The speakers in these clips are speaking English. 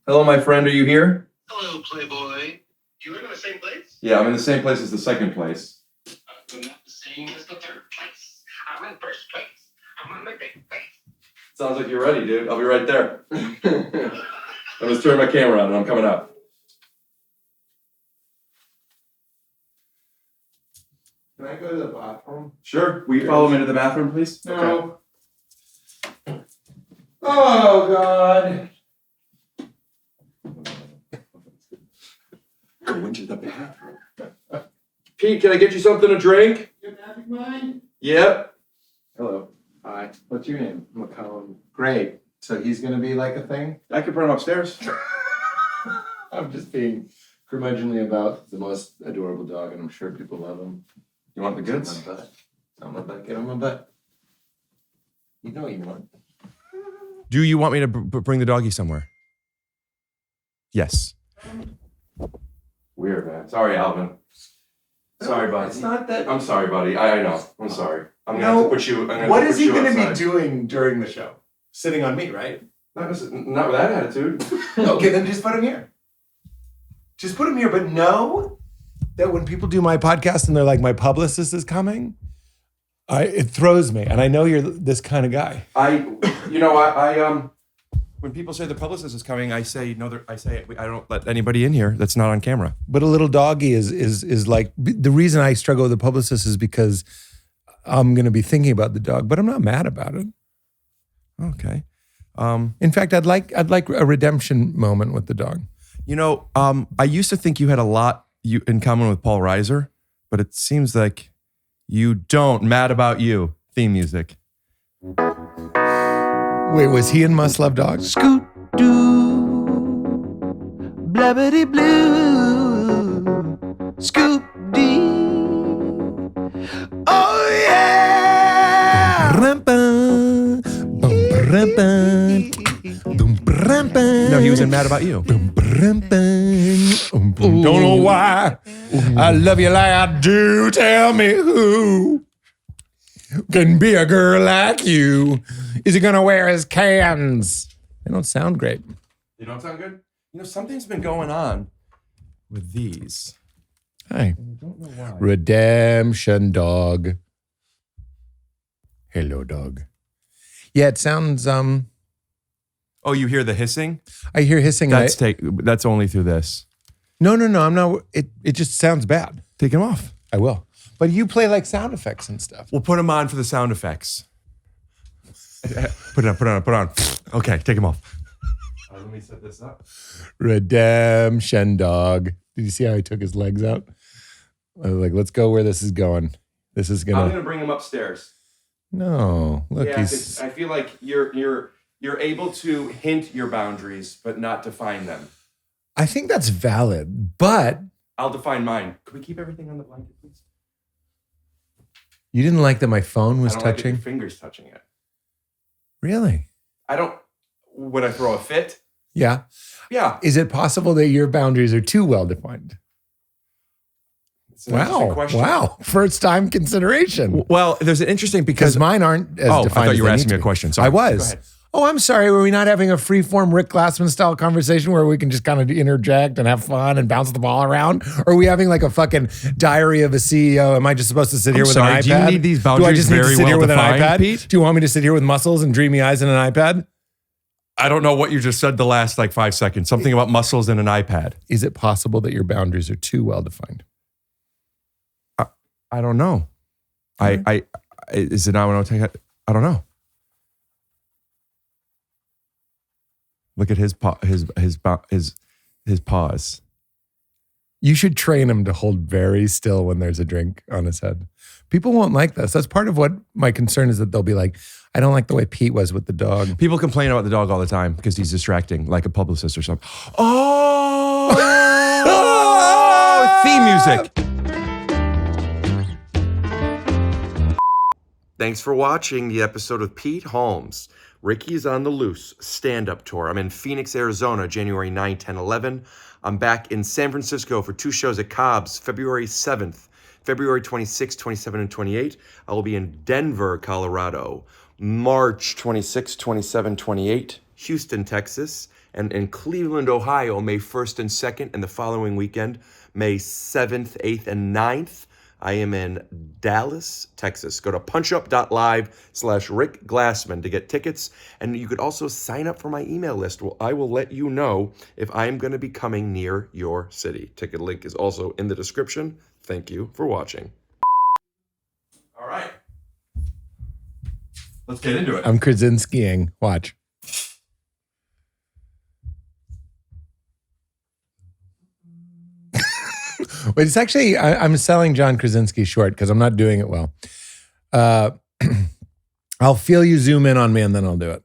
Hello, my friend. Are you here? Hello, Playboy. Do you live in the same place? Yeah, I'm in the same place as the second place. I'm not the same as the third place. I'm in first place. I'm on the big place. Sounds like you're ready, dude. I'll be right there. I'm just turning my camera on and I'm coming up. Can I go to the bathroom? Sure. Will you follow me to the bathroom, please? No. Okay. Oh, God. Go into the bathroom. Pete, can I get you something to drink? Your magic mind? Yep. Hello. Hi. What's your name? McCollum. Great. So he's going to be like a thing? I could put him upstairs. I'm just being curmudgeonly about the most adorable dog, and I'm sure people love him. You want the goods? On my butt. On my butt. Get on my butt. You know what you want. Do you want me to bring the doggy somewhere? Yes. Weird, man. Sorry, Alvin. Sorry, buddy. It's not that. I'm sorry, buddy. I know. I'm sorry. I'm gonna No. have to put you. What is he going to be doing during the show? Sitting on me, right? Not with that attitude. Okay, then just put him here. Just put him here, but know that when people do my podcast and they're like, my publicist is coming, it throws me. And I know you're this kind of guy. When people say the publicist is coming, I say no. I don't let anybody in here that's not on camera. But a little doggy is like, the reason I struggle with the publicist is because I'm going to be thinking about the dog, but I'm not mad about it. Okay. In fact, I'd like a redemption moment with the dog. I used to think you had a lot in common with Paul Reiser, but it seems like you don't. Mad About You theme music. Wait, was he in Must Love Dogs? Scoot doo, blabbity blue, scoop dee. Oh yeah! No, he was in Mad About You. Don't know why I love you like I do. Tell me who can be a girl like you. Is he gonna wear his cans? They don't sound great. You don't sound good? Something's been going on with these. Hi. I don't know why. Redemption dog. Hello, dog. Yeah, it sounds. Oh, you hear the hissing? I hear hissing. That's only through this. No. I'm not. It just sounds bad. Take them off. I will. But you play like sound effects and stuff. We'll put them on for the sound effects. Put it on. Okay, take them off. Let me set this up. Redemption dog. Did you see how he took his legs out? I was like, let's go where this is going. This is I'm gonna. gonna bring him upstairs. No, look, Yeah, I feel like you're able to hint your boundaries, but not define them. I think that's valid, but I'll define mine. Can we keep everything on the blanket, please? you didn't like that my phone was I don't like touching. your fingers touching it. Really? Would I throw a fit? Yeah. Yeah. Is it possible that your boundaries are too well defined? It's an interesting Wow. question. Wow. First time consideration. Well, there's an interesting because Mine aren't as I defined. thought you were as they asking need me a to be. question. Sorry. I Go was. ahead. Oh, I'm sorry. Were we not having a free-form Rick Glassman style conversation where we can just kind of interject and have fun and bounce the ball around? Or are we having like a fucking diary of a CEO? Am I just supposed to sit here with an iPad? Do you need these Do I boundaries just need to very sit here well with an defined, iPad? Pete? Do you want me to sit here with muscles and dreamy eyes and an iPad? I don't know what you just said the last 5 seconds. Something about muscles and an iPad. Is it possible that your boundaries are too well defined? I don't know. Is it not when I take it? I don't know. Look at his paws. You should train him to hold very still when there's a drink on his head. People won't like this. That's part of what my concern is, that they'll be like, I don't like the way Pete was with the dog. People complain about the dog all the time because he's distracting, like a publicist or something. Oh, theme music. Thanks for watching the episode of Pete Holmes. Ricky's on the Loose stand-up tour. I'm in Phoenix, Arizona, January 9, 10, 11. I'm back in San Francisco for 2 shows at Cobb's, February 7th, February 26, 27, and 28. I will be in Denver, Colorado, March 26, 27, 28, Houston, Texas, And in Cleveland, Ohio, May 1st and 2nd, and the following weekend, May 7th, 8th, and 9th, I am in Dallas, Texas. Go to punchup.live/Rick Glassman to get tickets. And you could also sign up for my email list. Well, I will let you know if I am going to be coming near your city. Ticket link is also in the description. Thank you for watching. All right. Let's get into it. I'm Krasinskiing. Watch. Wait, it's actually, I'm selling John Krasinski short because I'm not doing it well. I'll feel you zoom in on me and then I'll do it.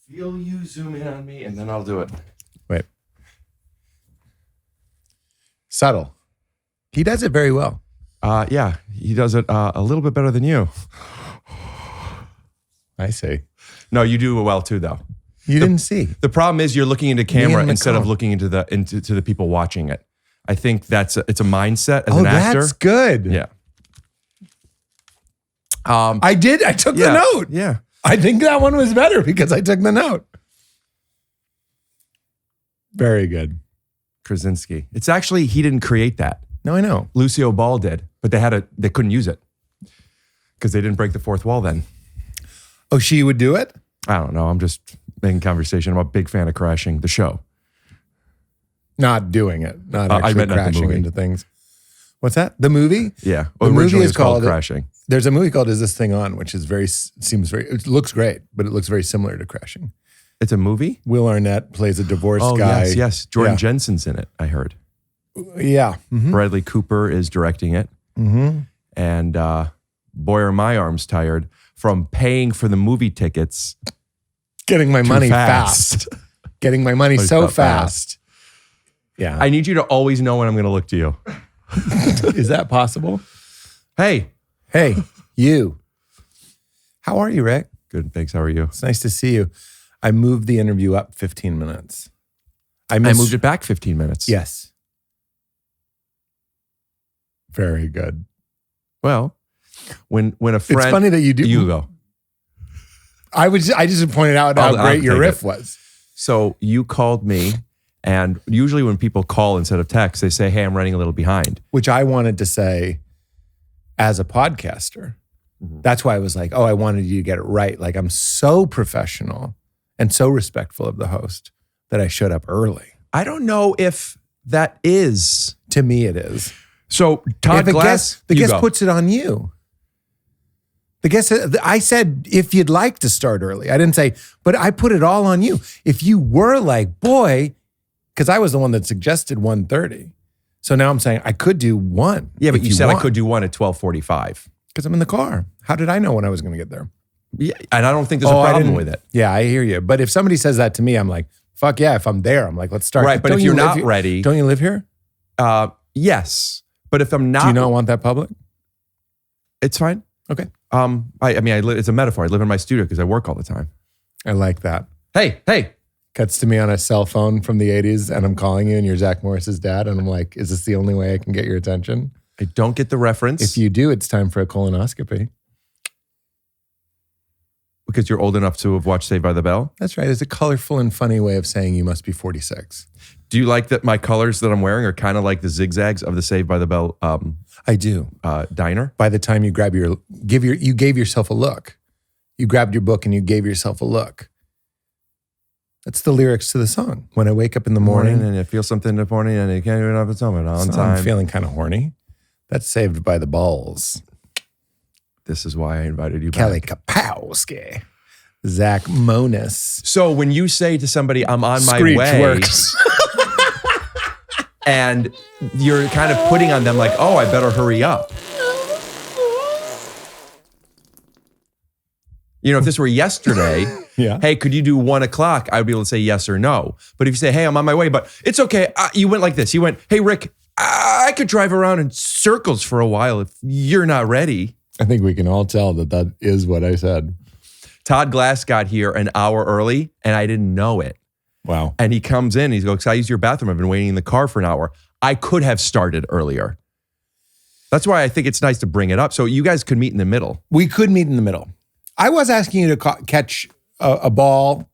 Feel you zoom in on me, and then I'll do it. Wait. Subtle. He does it very well. Yeah, he does it a little bit better than you. I see. No, you do well too, though. You didn't see. The problem is you're looking into camera and instead of McCall. looking into the people watching it. I think it's a mindset as an actor. That's good. Yeah. I took the note. Yeah. I think that one was better because I took the note. Very good. Krasinski. It's actually, he didn't create that. No, I know. Lucio Ball did, but they couldn't use it because they didn't break the fourth wall then. Oh, she would do it? I don't know. I'm just making conversation. I'm a big fan of Crashing, the show. Not doing it. Not I actually meant not the crashing movie. into things. What's that? The movie? Yeah. The movie Originally is it's called called Crashing. There's a movie called Is This Thing On, which is it looks great, but it looks very similar to Crashing. It's a movie? Will Arnett plays a divorced Oh, guy. yes. Jordan Yeah. Jensen's in it, I heard. Yeah. Mhm. Bradley Cooper is directing it. Mm-hmm. And boy, are my arms tired from paying for the movie tickets Getting my too money fast. Getting my money so felt bad. fast. Yeah. I need you to always know when I'm going to look to you. Is that possible? Hey. Hey, you. How are you, Rick? Good, thanks. How are you? It's nice to see you. I moved the interview up 15 minutes. I moved it back 15 minutes. Yes. Very good. Well, when a friend... It's funny that you do. You go. I just pointed out how I'll great your take riff it. was. So you called me, and usually when people call instead of text, they say, hey, I'm running a little behind. Which I wanted to say as a podcaster. That's why I was like, oh, I wanted you to get it right. Like, I'm so professional and so respectful of the host that I showed up early. I don't know if that is... To me, it is. So Todd If Glass... the you guest go. puts it on you. The guest, I said, if you'd like to start early. I didn't say, but I put it all on you. If you were like, boy, because I was the one that suggested 1:30. So now I'm saying I could do 1. Yeah, but if you said want. I could do one at 12:45. Because I'm in the car. How did I know when I was going to get there? Yeah, and I don't think there's Oh, a I problem didn't- with it. Yeah, I hear you. But if somebody says that to me, I'm like, fuck yeah, if I'm there, I'm like, let's start. Right, but Don't if you you're live not ready... Don't you live here? Yes, but if I'm not... Do you not want that public? It's fine. Okay. I live, it's a metaphor. I live in my studio because I work all the time. I like that. Hey. Cuts to me on a cell phone from the 80s and I'm calling you and you're Zach Morris's dad. And I'm like, is this the only way I can get your attention? I don't get the reference. If you do, it's time for a colonoscopy. Because you're old enough to have watched Saved by the Bell. That's right. It's a colorful and funny way of saying you must be 46. Do you like that my colors that I'm wearing are kind of like the zigzags of the Saved by the Bell I do. diner? By the time you you gave yourself a look. You grabbed your book and you gave yourself a look. That's the lyrics to the song. When I wake up in the morning, and I feel something in the morning and I can't even have it on so time. I'm feeling kind of horny. That's Saved by the Balls. This is why I invited you Kelly back. Kapowski. Zach Monis. So when you say to somebody, I'm on my Screech way, works. and you're kind of putting on them like, oh, I better hurry up. You know, if this were yesterday, Yeah. hey, could you do 1 o'clock? I would be able to say yes or no. But if you say, hey, I'm on my way, but it's okay. You went like this. You went, hey, Rick, I could drive around in circles for a while if you're not ready. I think we can all tell that is what I said. Todd Glass got here an hour early and I didn't know it. Wow. And he comes in, he goes, I used your bathroom. I've been waiting in the car for an hour. I could have started earlier. That's why I think it's nice to bring it up. So you guys could meet in the middle. We could meet in the middle. I was asking you to catch a ball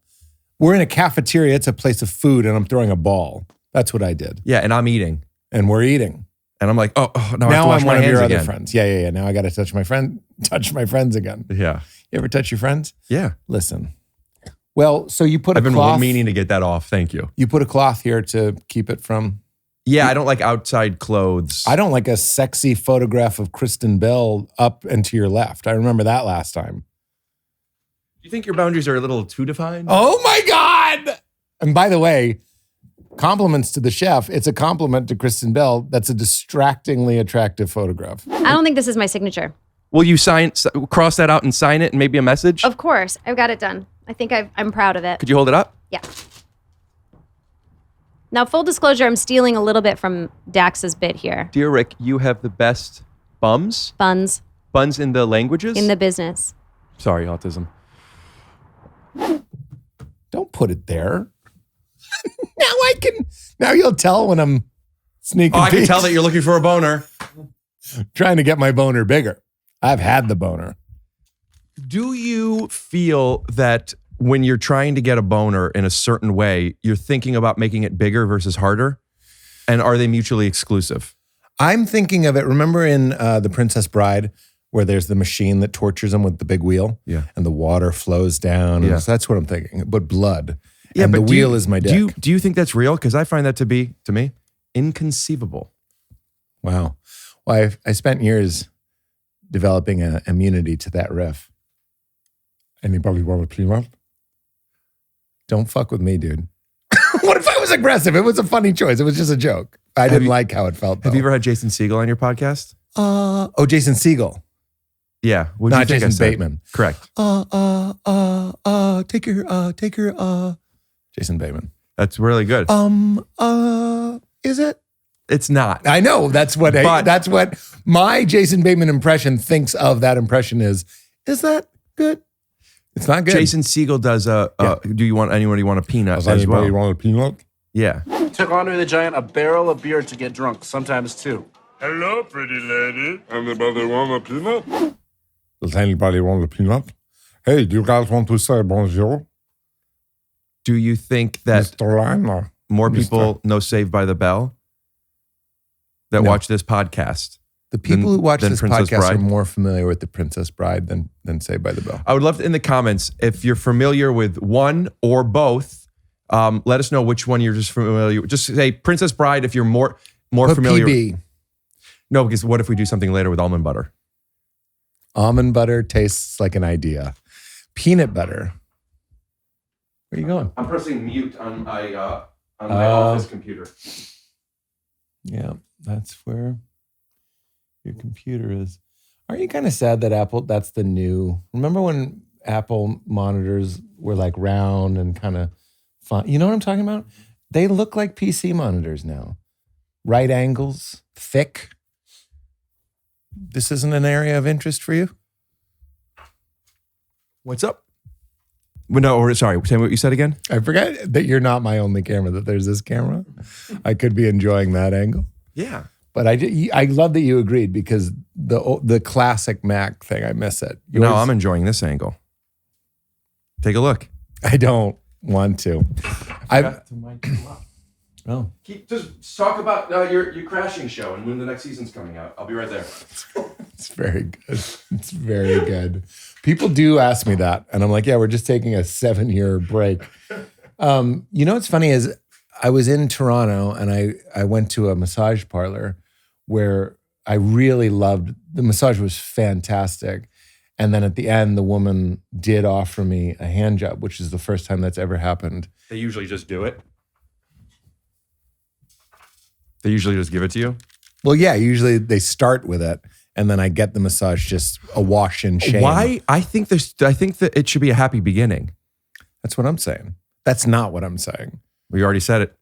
We're in a cafeteria. It's a place of food, and I'm throwing a ball. That's what I did. Yeah, and I'm eating. And we're eating. And I'm like, now I have to Now wash I'm my one of hands your again. other friends. Yeah. Now I got to touch my friends again. Yeah. You ever touch your friends? Yeah. Listen. Well, so you put I've a been cloth. meaning to get that off. Thank you. You put a cloth here to keep it from. Yeah, I don't like outside clothes. I don't like a sexy photograph of Kristen Bell up and to your left. I remember that last time. You think your boundaries are a little too defined? Oh my God. And by the way, compliments to the chef. It's a compliment to Kristen Bell. That's a distractingly attractive photograph. I don't think this is my signature. Will you cross that out and sign it and maybe a message? Of course, I've got it done. I think I'm proud of it. Could you hold it up? Yeah. Now, full disclosure, I'm stealing a little bit from Dax's bit here. Dear Rick, you have the best buns Buns in the languages? in the business. Sorry, autism. Don't put it there. Now you'll tell when I'm sneaking Oh, I can peeks. tell that you're looking for a boner. Trying to get my boner bigger. I've had the boner. Do you feel that when you're trying to get a boner in a certain way, you're thinking about making it bigger versus harder? And are they mutually exclusive? I'm thinking of it. Remember in The Princess Bride, where there's the machine that tortures him with the big wheel? Yeah. And the water flows down. Yeah. So that's what I'm thinking. But blood. Yeah, and but the wheel is my dick. Do you think that's real? Because I find that to be, to me, inconceivable. Wow. Well, I spent years developing an immunity to that riff. Anybody want a peanut? Don't fuck with me, dude. What if I was aggressive? It was a funny choice. It was just a joke. I didn't like how it felt, though. Have you ever had Jason Segel on your podcast? Jason Segel. Yeah. What'd Not you think I Jason said? Bateman. Correct. Take your, Jason Bateman. That's really good. Is it? It's not. I know. That's what my Jason Bateman impression thinks of that impression is that good? It's not good. Jason Segel does do you want anybody want a peanut as well? want a peanut? Yeah. Took Andre the Giant a barrel of beer to get drunk, sometimes two. Hello, pretty lady. Anybody want a peanut? Does anybody want a peanut? Hey, do you guys want to say bonjour? Do you think that Mr. Liner? more people know Saved by the Bell that No. watch this podcast? The people who watch than this Princess podcast are Bride? more familiar with The Princess Bride than Saved by the Bell. I would love to, in the comments, if you're familiar with one or both, let us know which one you're just familiar with. Just say Princess Bride if you're more Put familiar. PB. No, because what if we do something later with almond butter? Almond butter tastes like an idea. Peanut butter. Where are you going? I'm pressing mute on my office computer. Yeah, that's where your computer is. Aren't you kind of sad that Apple, that's the new, remember when Apple monitors were like round and kind of fun? You know what I'm talking about? They look like PC monitors now. Right angles, thick. This isn't an area of interest for you? What's up? Well, no, or sorry, say what you said again. I forgot that you're not my only camera, that there's this camera. I could be enjoying that angle. Yeah. But I love that you agreed because the classic Mac thing, I miss it. No, Yours- I'm enjoying this angle. Take a look. I don't want to. Oh, Just talk about your crashing show and when the next season's coming out. I'll be right there. it's very good. It's very good. People do ask me that, and I'm like, yeah, we're just taking a 7-year break. You know what's funny is I was in Toronto and I went to a massage parlor where I really loved, the massage was fantastic. And then at the end, the woman did offer me a hand job, which is the first time that's ever happened. They usually just do it. They usually just give it to you. Well, yeah, usually they start with it, and then I get the massage just awash in shame. Why? I think that it should be a happy beginning. That's what I'm saying. That's not what I'm saying. We already said it.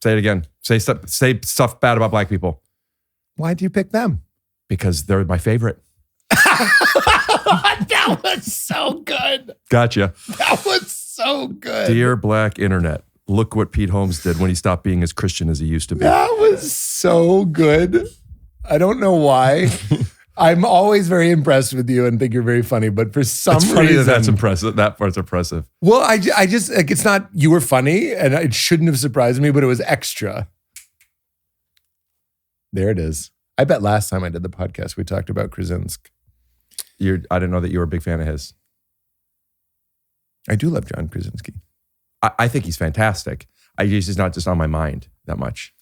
Say it again. Say stuff bad about black people Why do you pick them? because they're my favorite. That was so good. Gotcha. That was so good. Dear Black Internet, look what Pete Holmes did when he stopped being as Christian as he used to be. That was so good. I don't know why. I'm always very impressed with you and think you're very funny, but for some It's funny reason, that's impressive. That part's impressive. Well, I just like it's not you were funny, and it shouldn't have surprised me, but it was extra. There it is. I bet last time I did the podcast, we talked about Krasinski. I didn't know that you were a big fan of his. I do love John Krasinski. I think he's fantastic. He's just not just on my mind that much.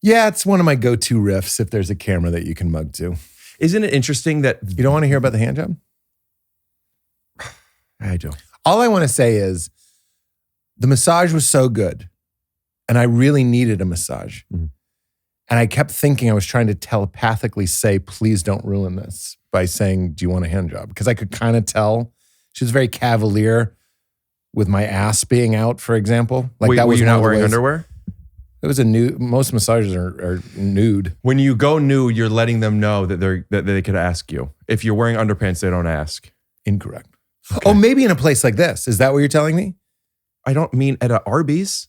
Yeah, it's one of my go-to riffs if there's a camera that you can mug to. Isn't it interesting that You don't want to hear about the hand job? I do. All I want to say is the massage was so good, and I really needed a massage. Mhm. And I kept thinking I was trying to telepathically say, please don't ruin this by saying, do you want a hand job? Because I could kind of tell she was very cavalier with my ass being out, for example. Like that were was you one not of the wearing ways- underwear? It was a nude. Most massages are nude. When you go nude, you're letting them know that they could ask you. If you're wearing underpants, they don't ask. Incorrect. Oh, maybe in a place like this. Is that what you're telling me? I don't mean at a Arby's.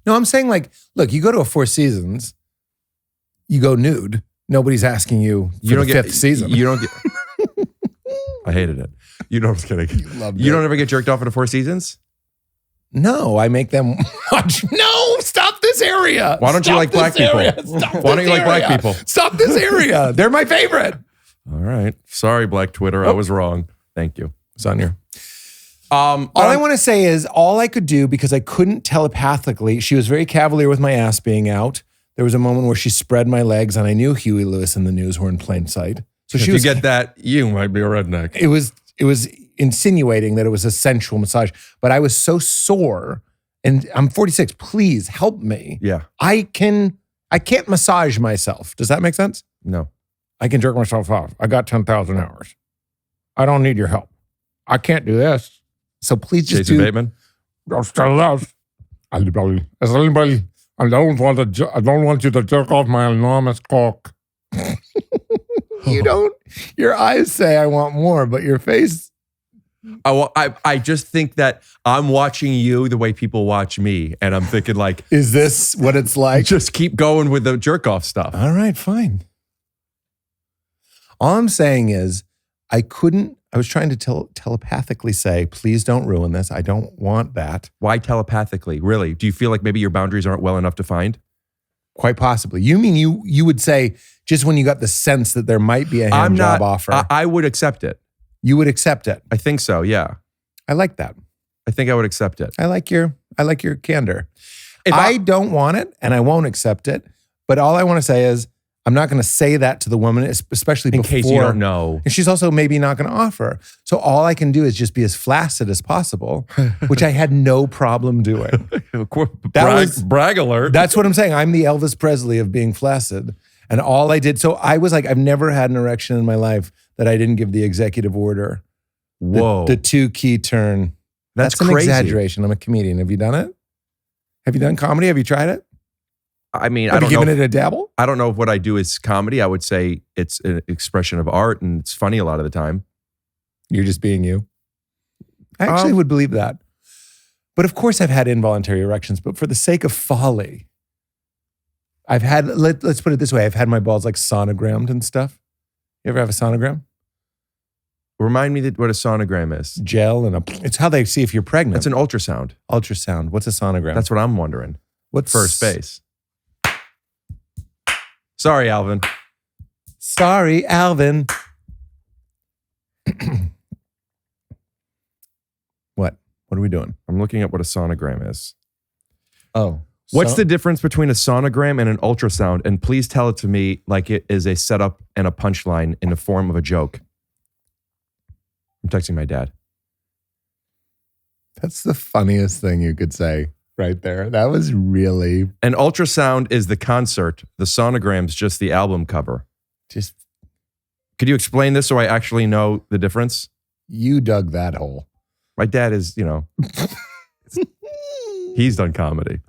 No, I'm saying like, look, you go to a Four Seasons, you go nude. Nobody's asking you for You don't the get fifth season. You don't get. I hated it. You know, I'm just kidding. loved You it. don't ever get jerked off at a Four Seasons? No, I make them watch. No, stop this area. Why don't you Stop like black this people? area. Stop Why don't this you like black area. people? Stop this area. They're my favorite. All right. Sorry, Black Twitter. I was wrong. Thank you. It's on your. All All I want to say is all I could do because I couldn't telepathically. She was very cavalier with my ass being out. There was a moment where she spread my legs, and I knew Huey Lewis and the News were in plain sight. So if she you was. get that, you might be a redneck. It was insinuating that it was a sensual massage, but I was so sore, and I'm 46. Please help me. Yeah. I can't massage myself. Does that make sense? No. I can jerk myself off. I got 10,000 hours. I don't need your help. I can't do this. So please just Jason do. Bateman. I don't want you to jerk off my enormous cock. You don't. Your eyes say I want more, but your face. I just think that I'm watching you the way people watch me, and I'm thinking like, Is this what it's like? just keep going with the jerk off stuff. All right, fine. All I'm saying is I was trying to telepathically say, please don't ruin this. I don't want that. Why telepathically? Really? Do you feel like maybe your boundaries aren't well enough to find? Quite possibly. You mean you would say just when you got the sense that there might be a hand job offer, I would accept it. you would accept it. I think so. Yeah. I like that. I think I would accept it. I like your candor. If I don't want it and I won't accept it, but all I want to say is I'm not going to say that to the woman, especially in before. case you don't know. And she's also maybe not going to offer. So all I can do is just be as flaccid as possible, which I had no problem doing. Brag alert. That's what I'm saying. I'm the Elvis Presley of being flaccid. And all I did, so I was like, I've never had an erection in my life that I didn't give the executive order. Whoa. The 2-key turn. That's an crazy. exaggeration. I'm a comedian. Have you done it? Have you done comedy? Have you tried it? I mean, Have I don't you know. given it a dabble? I don't know if what I do is comedy. I would say it's an expression of art, and it's funny a lot of the time. You're just being you. I actually would believe that. But of course, I've had involuntary erections. But for the sake of folly, I've had, let's put it this way, I've had my balls like sonogrammed and stuff. You ever have a sonogram? Remind me what a sonogram is. Gel and it's how they see if you're pregnant. That's an ultrasound. Ultrasound. What's a sonogram? That's what I'm wondering. What's First base. Sorry, Alvin. Sorry, Alvin. What? What are we doing? I'm looking at what a sonogram is. Oh. What's the difference between a sonogram and an ultrasound? And please tell it to me like it is a setup and a punchline in the form of a joke. I'm texting my dad. That's the funniest thing you could say right there. That was really An ultrasound is the concert. The sonogram's just the album cover. just, Could you explain this so I actually know the difference? you dug that hole. My dad is, he's done comedy.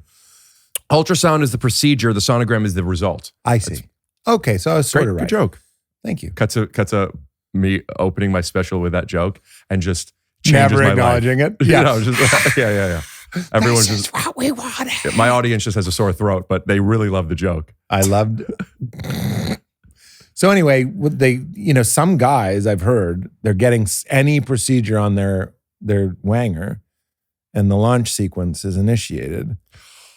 Ultrasound is the procedure. The sonogram is the result. I see. Okay, so I was sort Great, of right. good joke. Thank you. Cuts a me opening my special with that joke and just changes Never my acknowledging life. it. Yeah. Yeah. Everyone's This just, is what we wanted. my audience just has a sore throat, but they really love the joke. I loved So anyway, would they, some guys I've heard, they're getting any procedure on their wanger and the launch sequence is initiated.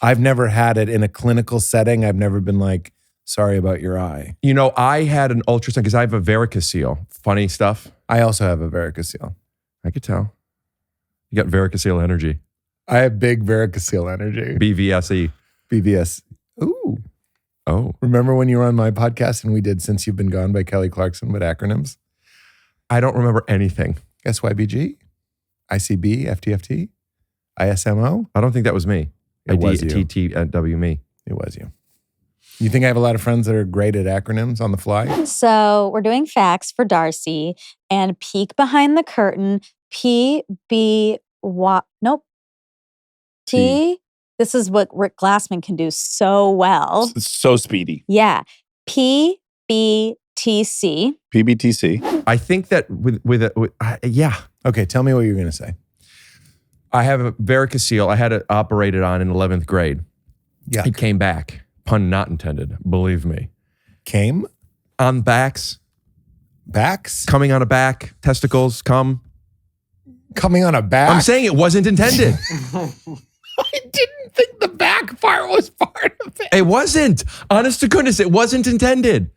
I've never had it in a clinical setting. I've never been like, sorry about your eye. I had an ultrasound because I have a varicocele. Funny stuff. I also have a varicocele. I could tell. You got varicocele energy. I have big varicocele energy. BVSE. BVS. Ooh. Oh. Remember when you were on my podcast and we did Since You've Been Gone by Kelly Clarkson with acronyms? I don't remember anything. SYBG, ICB, FTFT, ISMO. I don't think that was me. It was you. TTW me. It was you. You think I have a lot of friends that are great at acronyms on the fly? So we're doing facts for Darcy and peek behind the curtain. Nope. T. This is what Rick Glassman can do so well. It's so speedy. Yeah. PBTC. PBTC. I think that yeah. Okay, tell me what you're going to say. I have a varicocele. I had it operated on in 11th grade. Yeah. It came back. Pun not intended. Believe me. Came? On backs. Backs? Coming on a back. Testicles come. Coming on a back? I'm saying it wasn't intended. I didn't think the back part was part of it. It wasn't. Honest to goodness, it wasn't intended.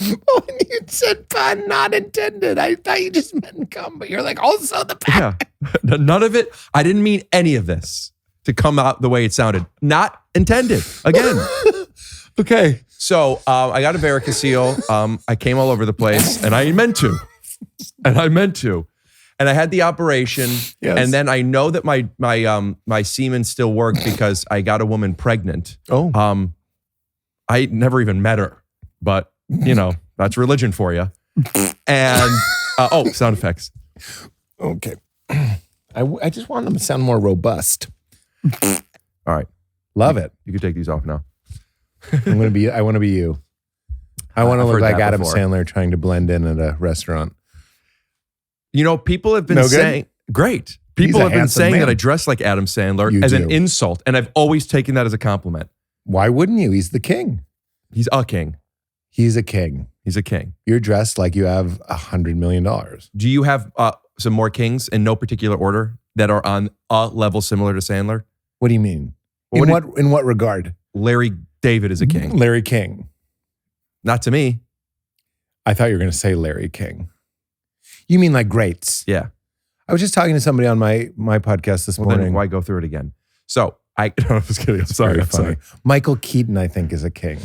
When you said pun not intended, I thought you just meant come, but you're like, also the back. Yeah. None of it. I didn't mean any of this to come out the way it sounded. Not intended. Again. Okay. So I got a varicocele. I came all over the place, and I meant to. And I had the operation, Yes. and then I know that my semen still worked because I got a woman pregnant. Oh. I never even met her, but that's religion for you. And sound effects. Okay. I just want them to sound more robust. All right, Love it. you can take these off now. I want to be you. I want to I've look heard like that Adam before. Sandler trying to blend in at a restaurant. People have been No good? saying, great. People a have been handsome saying man. that I dress like Adam Sandler You as do. an insult, and I've always taken that as a compliment. Why wouldn't you? He's the king. He's a king. He's a king. He's a king. You're dressed like you have $100 million. Do you have some more kings in no particular order that are on a level similar to Sandler? What do you mean? Well, In what regard? Larry David is a king. Larry King. Not to me. I thought you were going to say Larry King. You mean like greats? Yeah. I was just talking to somebody on my podcast this Well, morning. then why go through it again? So I was kidding. I'm sorry. Very I'm funny. sorry. Michael Keaton, I think, is a king.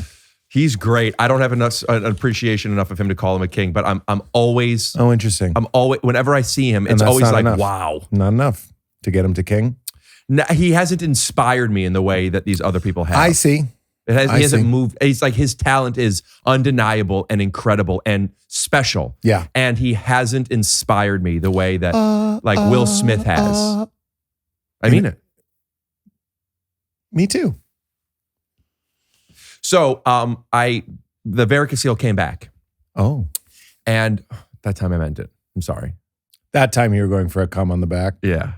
He's great. I don't have enough an appreciation enough of him to call him a king, but I'm always Oh, interesting. whenever I see him, And it's that's always not like, enough. wow. Not enough to get him to king. No, he hasn't inspired me in the way that these other people have. I see. He I hasn't see. moved. It's like his talent is undeniable and incredible and special. Yeah. And he hasn't inspired me the way that like Will Smith has. I mean it. Me too. So the varicocele came back, Oh. and that time I meant it. I'm sorry. That time you were going for a cum on the back. Yeah.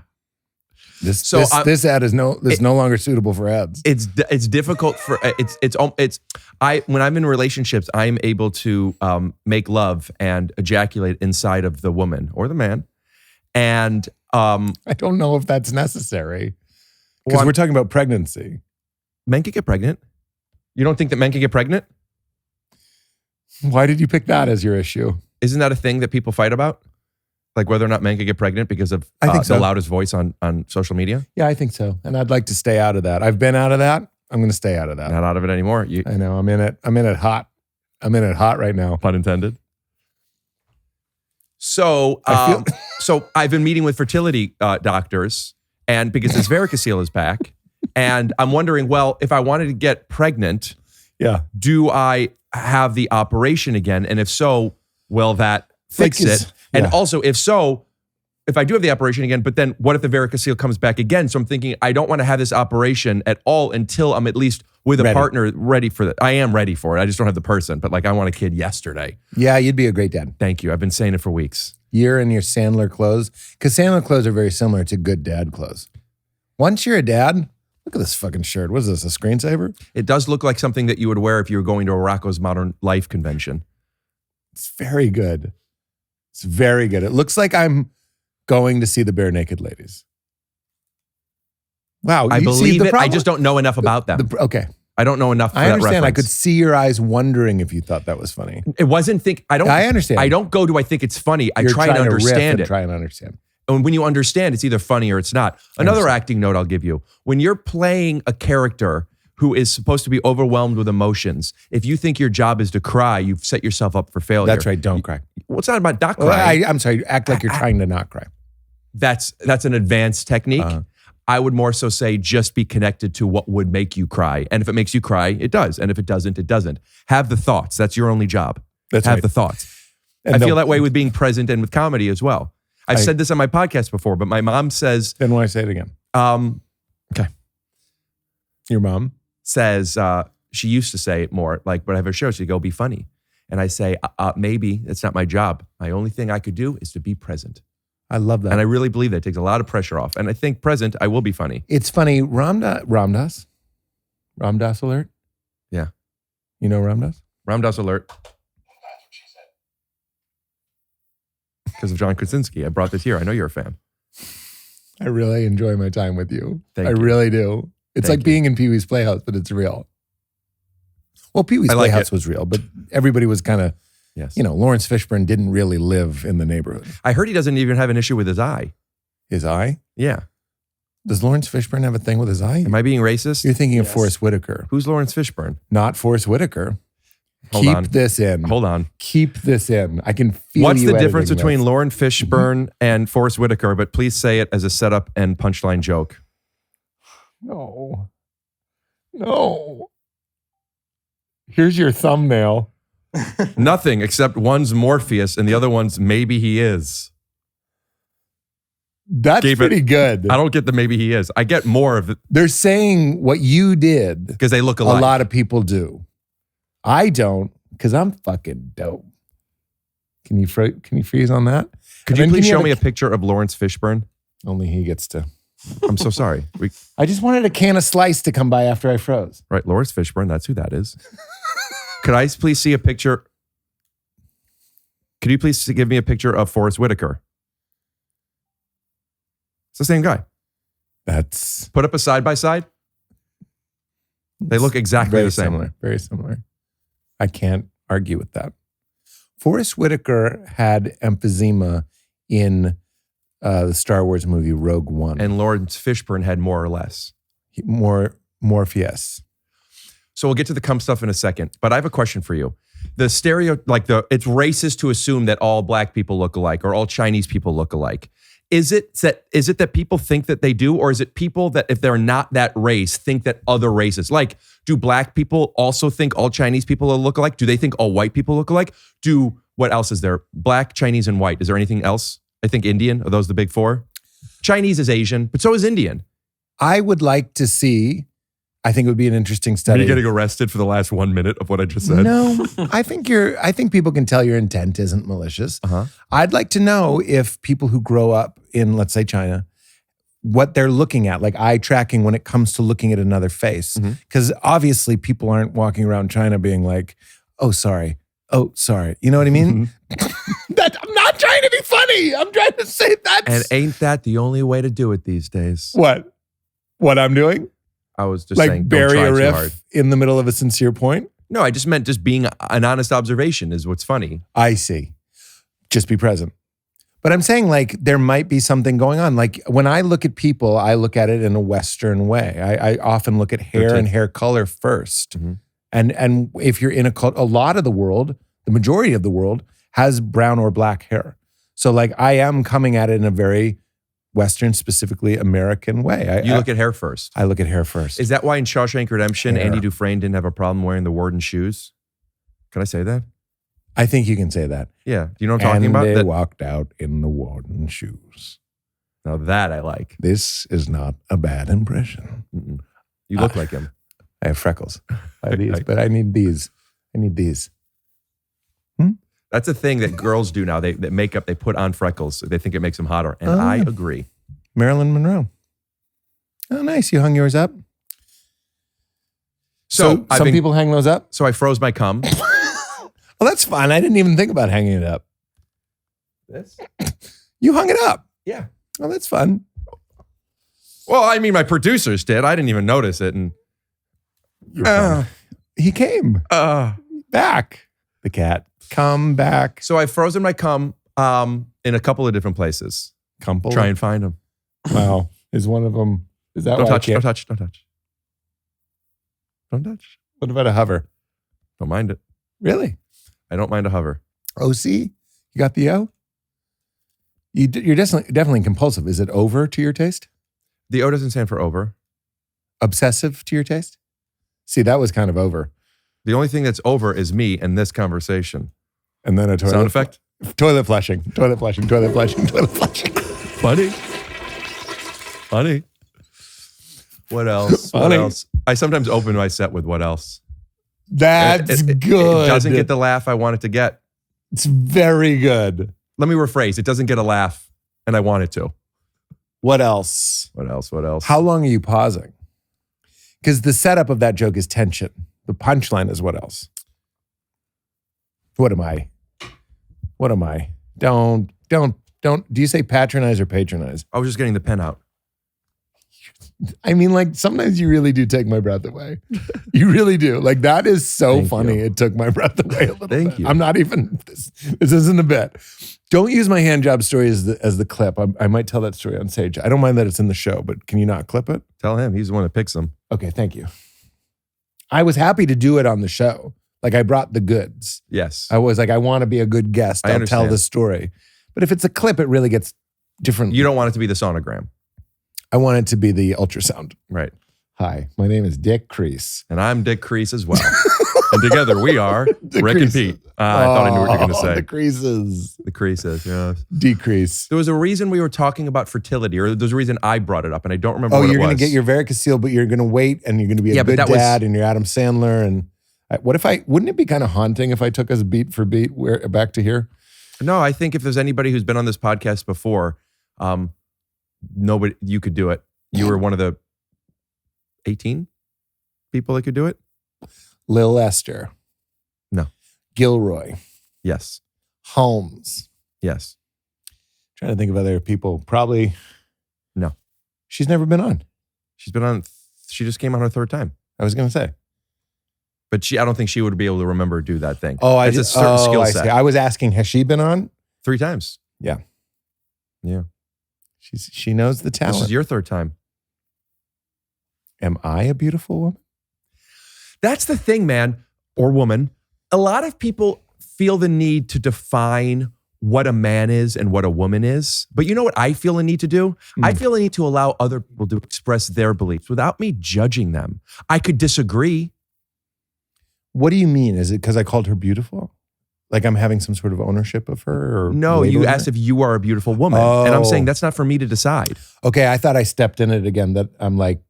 This So ad is no longer suitable for ads. It's difficult for when I'm in relationships, I'm able to make love and ejaculate inside of the woman or the man, and I don't know if that's necessary because Well, we're talking about pregnancy. men can get pregnant. You don't think that men can get pregnant? Why did you pick that as your issue? Isn't that a thing that people fight about? Like whether or not men can get pregnant because of I think so. the loudest voice on social media? Yeah, I think so. And I'd like to stay out of that. I've been out of that. I'm going to stay out of that. Not out of it anymore. I know. I'm in it hot. I'm in it hot right now. Pun intended. So, so I've been meeting with fertility doctors, and because this varicocele is back, and I'm wondering, well, if I wanted to get pregnant, Yeah. do I have the operation again? And if so, will that fix Think is- it? And yeah. also, if so, if I do have the operation again, but then what if the varicocele comes back again? So I'm thinking I don't want to have this operation at all until I'm at least with a Ready. partner ready for that. I am ready for it. I just don't have the person, but like I want a kid yesterday. Yeah, you'd be a great dad. Thank you. I've been saying it for weeks. You're in your Sandler clothes because Sandler clothes are very similar to good dad clothes. Once you're a dad, Look at this fucking shirt. What is this, a screensaver? It does look like something that you would wear if you were going to a Rocco's Modern Life convention. It's very good. It's very good. It looks like I'm going to see the Bare Naked Ladies. Wow. I believe it. I just don't know enough about them. Okay. I don't know enough for I that understand. I reference. could see your eyes wondering if you thought that was funny. It wasn't I understand. I don't go to I think it's funny. I You're try and trying to riff understand and it. Try and understand. And when you understand, it's either funny or it's not. Another acting note I'll give you. When you're playing a character who is supposed to be overwhelmed with emotions, if you think your job is to cry, you've set yourself up for failure. That's right. Don't cry. Well, it's not about not Well, crying. I'm sorry. Act like you're trying to not cry. That's an advanced technique. I would more so say just be connected to what would make you cry. And if it makes you cry, it does. And if it doesn't, it doesn't. Have the thoughts. That's your only job. That's Have right. the thoughts. And I feel that way with being present and with comedy as well. I've said this on my podcast before, but my mom says... Then why say it again? Okay. Your mom? Says, she used to say it more, like, but I have a show, she'd go, be funny. And I say, maybe it's not my job. My only thing I could do is to be present. I love that. And I really believe that takes a lot of pressure off. And I think present, I will be funny. It's funny. Ramdas alert? Yeah. You know Ramdas? Ramdas alert. Because of John Krasinski. I brought this here. I know you're a fan. I really enjoy my time with you. Thank I you. really do. It's Thank like being in Pee-wee's Playhouse, but it's real. Well, Pee-wee's I like Playhouse it. was real, but everybody was kind of, Yes. Lawrence Fishburne didn't really live in the neighborhood. I heard he doesn't even have an issue with his eye. His eye? Yeah. Does Lawrence Fishburne have a thing with his eye? Am I being racist? You're thinking of Forrest Whitaker. Who's Lawrence Fishburne? Not Forrest Whitaker. Hold Keep on. this in. Hold on. Keep this in. I can feel What's you the difference editing between this. Lawrence Fishburne and Forrest Whitaker? But please say it as a setup and punchline joke. No. Here's your thumbnail. Nothing except one's Morpheus and the other one's maybe he is. That's Keep it. pretty good. I don't get the maybe he is. I get more of it They're saying what you did, because they look a alike. lot of people do. I don't, because I'm fucking dope. Can you freeze on that? Could And you then please can show have me a picture of Lawrence Fishburne? Only he gets to. I'm so sorry. I just wanted a can of Slice to come by after I froze. Right, Lawrence Fishburne, that's who that is. Could I please see a picture? Could you please give me a picture of Forrest Whitaker? It's the same guy. That's Put up a side by side. They look exactly very the same. similar. Very similar. I can't argue with that. Forrest Whitaker had emphysema in the Star Wars movie Rogue One. And Lawrence Fishburne had more or less. Morpheus. So we'll get to the cum stuff in a second, but I have a question for you. The it's racist to assume that all black people look alike or all Chinese people look alike. Is it that people think that they do, or is it people that if they're not that race think that other races, like, do black people also think all Chinese people look alike? Do they think all white people look alike? What else is there? Black, Chinese, and white. Is there anything else? I think Indian. Are those the big four? Chinese is Asian, but so is Indian. I would like to see. I think it would be an interesting Are study. you getting arrested for the last 1 minute of what I just said? No, I think people can tell your intent isn't malicious. Uh-huh. I'd like to know if people who grow up in, let's say, China, what they're looking at, like eye tracking when it comes to looking at another face. Because obviously people aren't walking around China being like, oh, sorry. You know what I mean? I'm not trying to be funny. I'm trying to say that's... And ain't that the only way to do it these days? What? What I'm doing? I was just Like saying, don't bury try a too hard. riff in the middle of a sincere point? No, I just meant just being an honest observation is what's funny. I see. Just be present. But I'm saying like there might be something going on. Like when I look at people, I look at it in a Western way. I often look at hair and hair color first. Mm-hmm. And if you're in a lot of the world, the majority of the world has brown or black hair. So like I am coming at it in a very Western, specifically American way. You look at hair first. I look at hair first. Is that why in Shawshank Redemption, Hair. Andy Dufresne didn't have a problem wearing the Warden shoes? Can I say that? I think you can say that. Yeah. Do you know what I'm talking And about? they That- walked out in the Warden shoes. now that I like. This is not a bad impression. Mm-mm. You look like him. I have freckles. I have these, but I need these. I need these. That's a thing that girls do now. They makeup, they put on freckles. They think it makes them hotter. And I agree. Marilyn Monroe. Oh, nice. You hung yours up? So I've some been- people hang those up? So I froze my cum. Well, that's fine. I didn't even think about hanging it up. This? You hung it up. Yeah. Oh, that's fun. Well, I mean, my producers did. I didn't even notice it. And He came back. The cat. Come back. so I've frozen my cum in a couple of different places. Cumple. Try and find them. Wow. Is one of them. Is that Don't why I touch, can't- don't touch, don't touch. Don't touch. What about a hover? Don't mind it. Really? I don't mind a hover. OC? You got the O? You're definitely compulsive. Is it over to your taste? The O doesn't stand for over. Obsessive to your taste? See, that was kind of over. The only thing that's over is me and this conversation. And then a toilet. Sound effect? Toilet flushing. Toilet flushing. Toilet flushing. Toilet flushing. Funny. Funny. What else? Funny. What else? I sometimes open my set with what else. That's It good. doesn't get the laugh I want it to get. It's very good. Let me rephrase. It doesn't get a laugh, and I want it to. What else? What else? What else? How long are you pausing? Because the setup of that joke is tension. The punchline is what else? What am I? What am I? Don't. Do you say patronize or patronize? I was just getting the pen out. I mean, like, sometimes you really do take my breath away. You really do. Like, that is so Thank funny. you. It took my breath away a little Thank bit. you. I'm not even, this isn't a bit. Don't use my hand job story as the clip. I might tell that story on stage. I don't mind that it's in the show, but can you not clip it? Tell him. He's the one that picks them. Okay, thank you. I was happy to do it on the show. Like, I brought the goods. Yes. I was like, I want to be a good guest. I I'll tell understand. the story. But if it's a clip, it really gets different. You don't want it to be the sonogram. I want it to be the ultrasound. Right. Hi, my name is Dick Crease. And I'm Dick Crease as well. And together we are The Rick and Creases. Pete. I thought I knew what you were going to say. The creases. The Creases, yeah. Decrease. There was a reason we were talking about fertility, or there's a reason I brought it up, and I don't remember Oh, what it you're was. going to get your varicocele, but you're going to wait and you're going to be a Yeah, but good that was- dad and you're Adam Sandler. And wouldn't it be kind of haunting if I took us beat for beat back to here? No, I think if there's anybody who's been on this podcast before, nobody, you could do it. You were one of the 18 people that could do it? Lil Esther. No. Gilroy. Yes. Holmes. Yes. Trying to think of other people. Probably. No. She's never been on. She's been on, she just came on her third time. I was going to say. But I don't think she would be able to remember do that thing. Oh, It's a certain skill I set. see. I was asking, has she been on? 3 times. Yeah. Yeah. She knows the talent. This is your third time. Am I a beautiful woman? That's the thing, man, or woman. A lot of people feel the need to define what a man is and what a woman is. But you know what I feel a need to do? I feel a need to allow other people to express their beliefs without me judging them. I could disagree. What do you mean? Is it because I called her beautiful? Like I'm having some sort of ownership of her? Or No, you labeling asked her? if you are a beautiful woman. And I'm Oh. saying that's not for me to decide. Okay, I thought I stepped in it again. That I'm like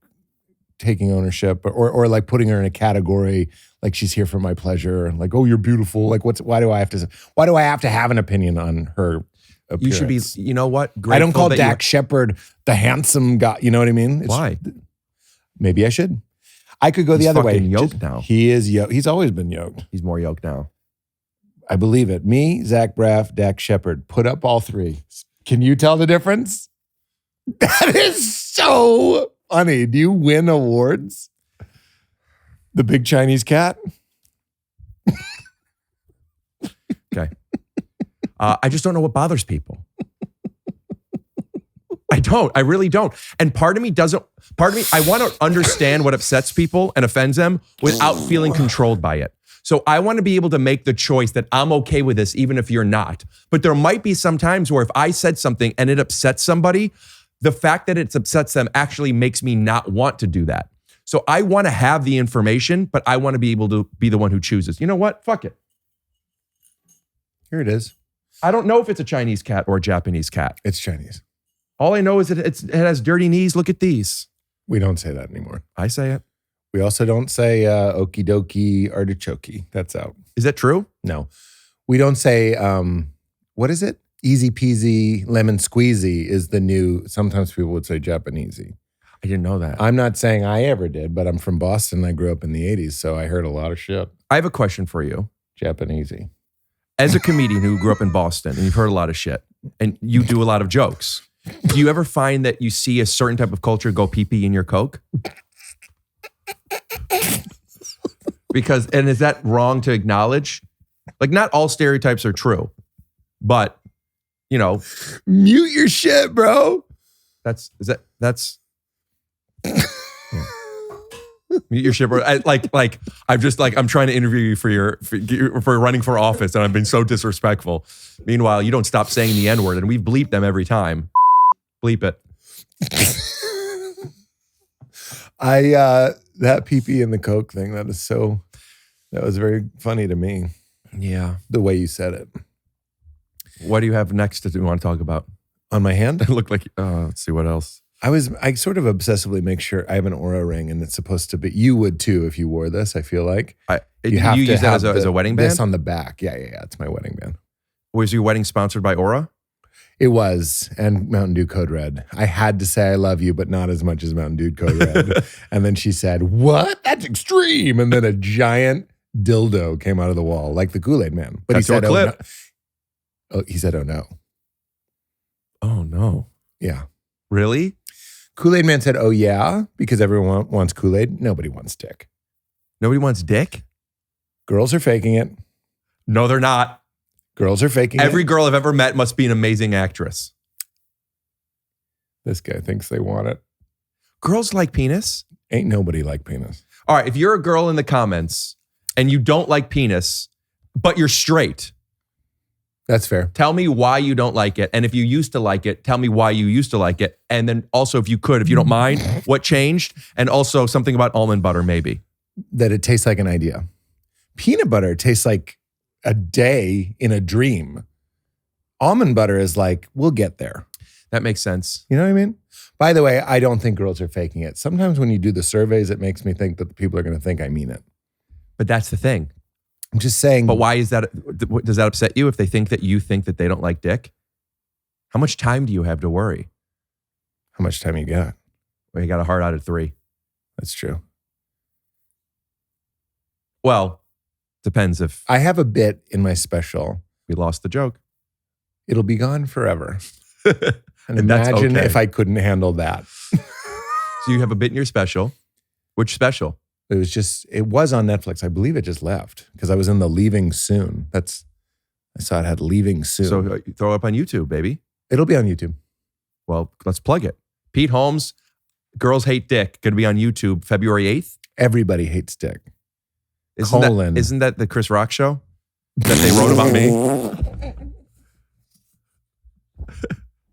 taking ownership, or like putting her in a category. Like she's here for my pleasure. Like, oh, you're beautiful. Like, why do I have to have an opinion on her appearance? You should be, you know what? I don't Grateful call that Dak Shepard the handsome guy. You know what I mean? Why? Maybe I should. I could go the He's other way. fucking yoked now. He is yoked. He's always been yoked. He's more yoked now. I believe it. Me, Zach Braff, Dak Shepard. Put up all 3. Can you tell the difference? That is so funny. Do you win awards? The big Chinese cat? Okay. I just don't know what bothers people. I don't. I really don't. And part of me, I want to understand what upsets people and offends them without feeling controlled by it. So I want to be able to make the choice that I'm okay with this, even if you're not. But there might be some times where if I said something and it upsets somebody, the fact that it upsets them actually makes me not want to do that. So I want to have the information, but I want to be able to be the one who chooses. You know what? Fuck it. Here it is. I don't know if it's a Chinese cat or a Japanese cat. It's Chinese. All I know is that it has dirty knees. Look at these. We don't say that anymore. I say it. We also don't say okie dokie artichoke. That's out. Is that true? No. We don't say, what is it? Easy peasy lemon squeezy is the new, sometimes people would say Japanesey. I didn't know that. I'm not saying I ever did, but I'm from Boston. I grew up in the 80s, so I heard a lot of shit. I have a question for you. Japanesey. As a comedian who grew up in Boston and you've heard a lot of shit and you do a lot of jokes, do you ever find that you see a certain type of culture go pee-pee in your Coke? And is that wrong to acknowledge? Like, not all stereotypes are true, but, you know. Mute your shit, bro. That's. Mute your shit, bro. I'm trying to interview you for running for office, and I've been so disrespectful. Meanwhile, you don't stop saying the N-word, and we bleep them every time. Bleep it. That pee-pee in the Coke thing, that was very funny to me. Yeah. The way you said it. What do you have next that you want to talk about? On my hand? It looked like, let's see what else. I sort of obsessively make sure I have an aura ring, and it's supposed to be, you would too if you wore this, I feel like. You use that as a wedding band? This on the back. Yeah. It's my wedding band. Was your wedding sponsored by Aura? It was, and Mountain Dew Code Red. I had to say I love you, but not as much as Mountain Dew Code Red. And then she said, "What? That's extreme." And then a giant dildo came out of the wall, like the Kool-Aid Man. But he said, "Oh no." Oh, he said, "Oh no." Oh no. Yeah. Really? Kool-Aid Man said, "Oh yeah," because everyone wants Kool-Aid. Nobody wants dick. Nobody wants dick? Girls are faking it. No, they're not. Girls are faking it. Every girl I've ever met must be an amazing actress. This guy thinks they want it. Girls like penis? Ain't nobody like penis. All right, if you're a girl in the comments and you don't like penis, but you're straight, that's fair. Tell me why you don't like it. And if you used to like it, tell me why you used to like it. And then also, if you don't mind, what changed? And also something about almond butter, maybe. That it tastes like an idea. Peanut butter tastes like a day in a dream. Almond butter is like, we'll get there. That makes sense. You know what I mean? By the way, I don't think girls are faking it. Sometimes when you do the surveys, it makes me think that the people are going to think I mean it. But that's the thing. I'm just saying. But why is that? Does that upset you if they think that you think that they don't like dick? How much time do you have to worry? How much time you got? Well, you got a heart out of 3. That's true. Well, depends if... I have a bit in my special. We lost the joke. It'll be gone forever. And that's imagine okay. if I couldn't handle that. So you have a bit in your special. Which special? It was on Netflix. I believe it just left because I was in the Leaving Soon. I saw it had Leaving Soon. So throw it up on YouTube, baby. It'll be on YouTube. Well, let's plug it. Pete Holmes, Girls Hate Dick, going to be on YouTube February 8th. Everybody hates dick. Isn't that the Chris Rock show that they wrote about me?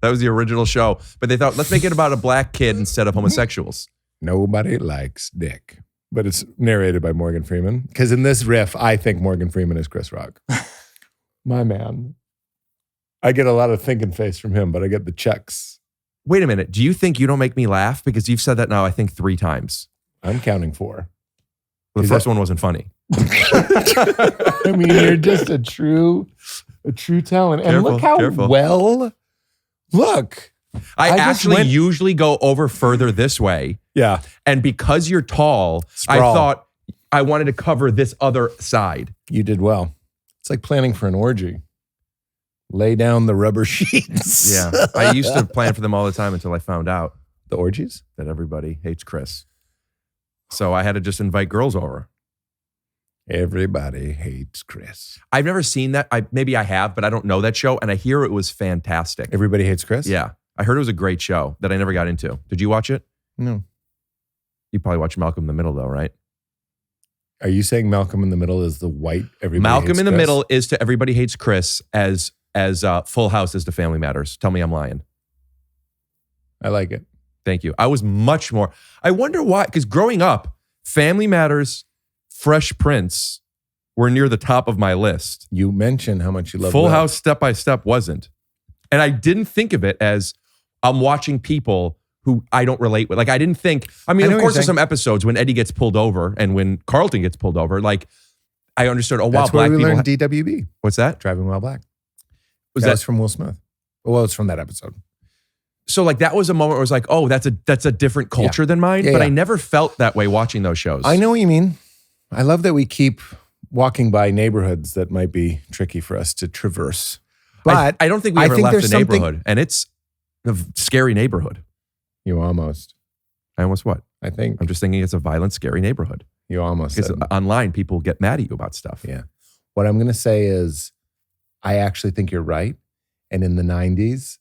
That was the original show. But they thought, let's make it about a black kid instead of homosexuals. Nobody likes dick. But it's narrated by Morgan Freeman. Because in this riff, I think Morgan Freeman is Chris Rock. My man. I get a lot of thinking face from him, but I get the checks. Wait a minute. Do you think you don't make me laugh? Because you've said that now, I think 3 times. I'm counting 4. Well, the first one wasn't funny. I mean, you're just a true talent. And look how well, look. I actually usually go over further this way. Yeah. And because you're tall, I thought I wanted to cover this other side. You did well. It's like planning for an orgy. Lay down the rubber sheets. Yeah. I used to plan for them all the time until I found out. The orgies? That everybody hates Chris. So I had to just invite girls over. Everybody hates Chris. I've never seen that. Maybe I have, but I don't know that show. And I hear it was fantastic. Everybody Hates Chris? Yeah. I heard it was a great show that I never got into. Did you watch it? No. You probably watched Malcolm in the Middle though, right? Are you saying Malcolm in the Middle is the white Everybody Malcolm Hates in the Chris? Middle is to Everybody Hates Chris as Full House is to Family Matters. Tell me I'm lying. I like it. Thank you. I was much more. I wonder why, because growing up, Family Matters, Fresh Prince were near the top of my list. You mentioned how much you love Full House Step by Step wasn't. And I didn't think of it as I'm watching people who I don't relate with. Like I didn't think, of course there's some episodes when Eddie gets pulled over and when Carlton gets pulled over. Like I understood, oh wow, That's black where we people. learned DWB. What's that? Driving While Black. Was that was from Will Smith. Well, it's from that episode. So like that was a moment where I was like, oh, that's a different culture than mine. Yeah, but yeah. I never felt that way watching those shows. I know what you mean. I love that we keep walking by neighborhoods that might be tricky for us to traverse. But I don't think we ever left there's the something- neighborhood, and it's a scary neighborhood. You almost. I almost what? I think I'm just thinking it's a violent, scary neighborhood. you almost Because said. online, people get mad at you about stuff. Yeah. What I'm going to say is I actually think you're right. And in the 90s,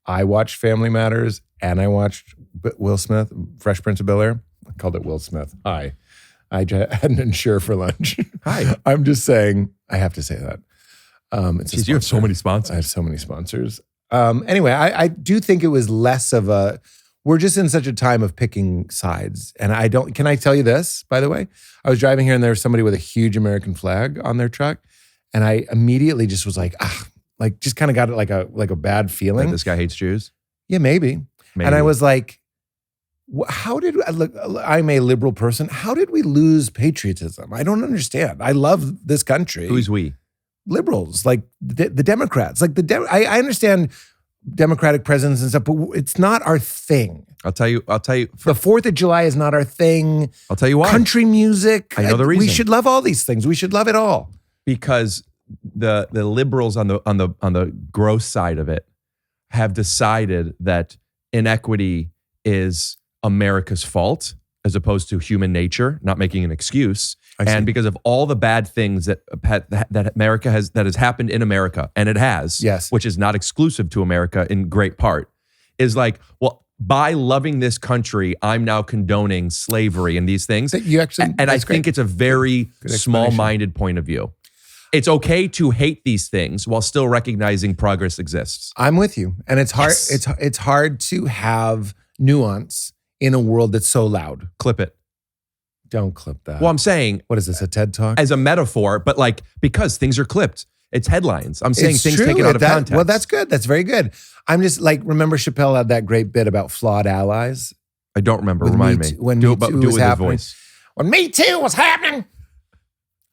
I watched Family Matters and I watched Will Smith, Fresh Prince of Bel-Air. I called it Will Smith. Hi. I had an Ensure for lunch. Hi. I'm just saying, I have to say that. It's a Jeez, you have so sponsor. many I sponsors. have so many sponsors. Anyway, I do think it was less of a, we're just in such a time of picking sides. And I don't, can I tell you this, by the way? I was driving here and there was somebody with a huge American flag on their truck. And I immediately just was like, like just kind of got like a bad feeling. That this guy hates Jews? Yeah, maybe. And I was like, how did, look, I'm a liberal person. How did we lose patriotism? I don't understand. I love this country. Who's we? Liberals, like the Democrats. Like I understand Democratic presidents and stuff, but it's not our thing. I'll tell you. The 4th of July is not our thing. I'll tell you why. Country music. I know the reason. We should love all these things. We should love it all. Because the liberals on the gross side of it have decided that inequity is America's fault as opposed to human nature, not making an excuse. And because of all the bad things that America has, that has happened in America, and it has, Yes. which is not exclusive to America in great part, is like, well, by loving this country, I'm now condoning slavery and these things. That you actually, And I that's great. think it's a very Good explanation. small-minded point of view. It's okay to hate these things while still recognizing progress exists. I'm with you. And it's hard. Yes. It's hard to have nuance in a world that's so loud. Clip it. Don't clip that. Well, I'm saying What is this, a TED Talk? as a metaphor, but like because things are clipped, it's headlines. I'm saying It's things true. taken out of That- context. Well, that's good. That's very good. I'm just like, remember Chappelle had that great bit about flawed allies? I don't remember. With Remind Me me. Too- when do Me it, but Too do it was with his happening. voice. When Me Too was happening.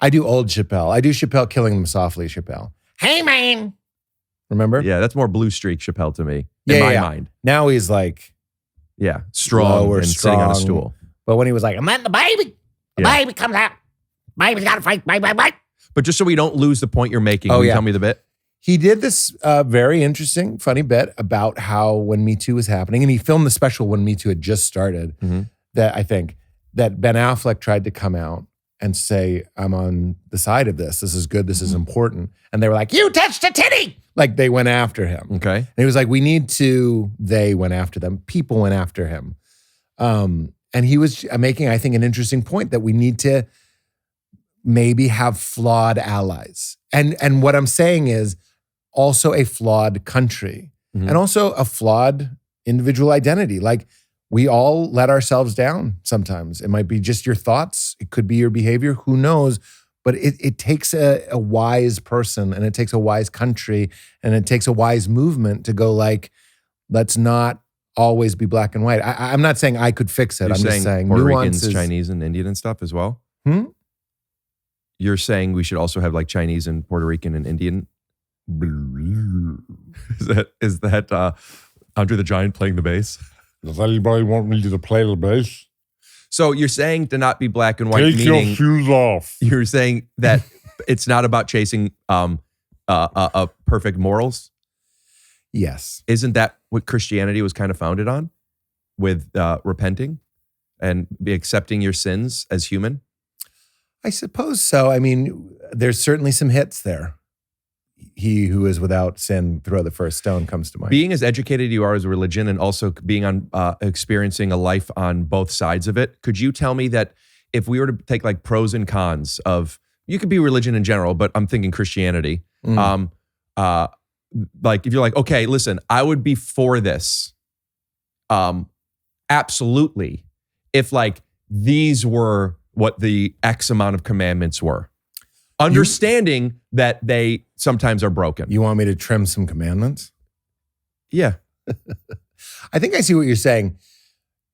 I do old Chappelle. I do Chappelle killing them softly, Chappelle. Hey, man. Remember? Yeah, that's more Blue Streak Chappelle to me in my mind. Now he's like, Yeah, strong Lower, and sitting on a strong. stool. but when he was like, I'm letting the baby. The Yeah. baby comes out. Baby's got to fight. Baby. But just so we don't lose the point you're making, Oh, will you yeah. tell me the bit? He did this very interesting, funny bit about how when Me Too was happening, and he filmed the special when Me Too had just started, that I think that Ben Affleck tried to come out and say, I'm on the side of this. This is good. This is important. And they were like, you touched a titty. Like they went after him. Okay. And he was like, we need to, they went after them. People went after him. And he was making, I think, an interesting point that we need to maybe have flawed allies. And what I'm saying is also a flawed country and also a flawed individual identity. Like we all let ourselves down sometimes. It might be just your thoughts. It could be your behavior. Who knows? But it takes a wise person and it takes a wise country and it takes a wise movement to go like, let's not always be black and white. I'm not saying I could fix it. You're I'm just saying Puerto nuances. Ricans, Chinese, and Indian and stuff as well? Hmm? You're saying we should also have like Chinese and Puerto Rican and Indian? Is that Andre the Giant playing the bass? Does anybody want me to play the bass? So you're saying to not be black and white, Take your meaning shoes off. you're saying that it's not about chasing perfect morals? Yes. Isn't that what Christianity was kind of founded on? With repenting and be accepting your sins as human? I suppose so. I mean, there's certainly some hits there. He who is without sin, throw the first stone comes to mind. Being as educated as you are as a religion and also being on experiencing a life on both sides of it, could you tell me that if we were to take like pros and cons of, you could be religion in general, but I'm thinking Christianity. Like if you're like, okay, listen, I would be for this. Absolutely. If like these were what the X amount of commandments were. Understanding that they sometimes are broken. You want me to trim some commandments? Yeah. I think I see what you're saying.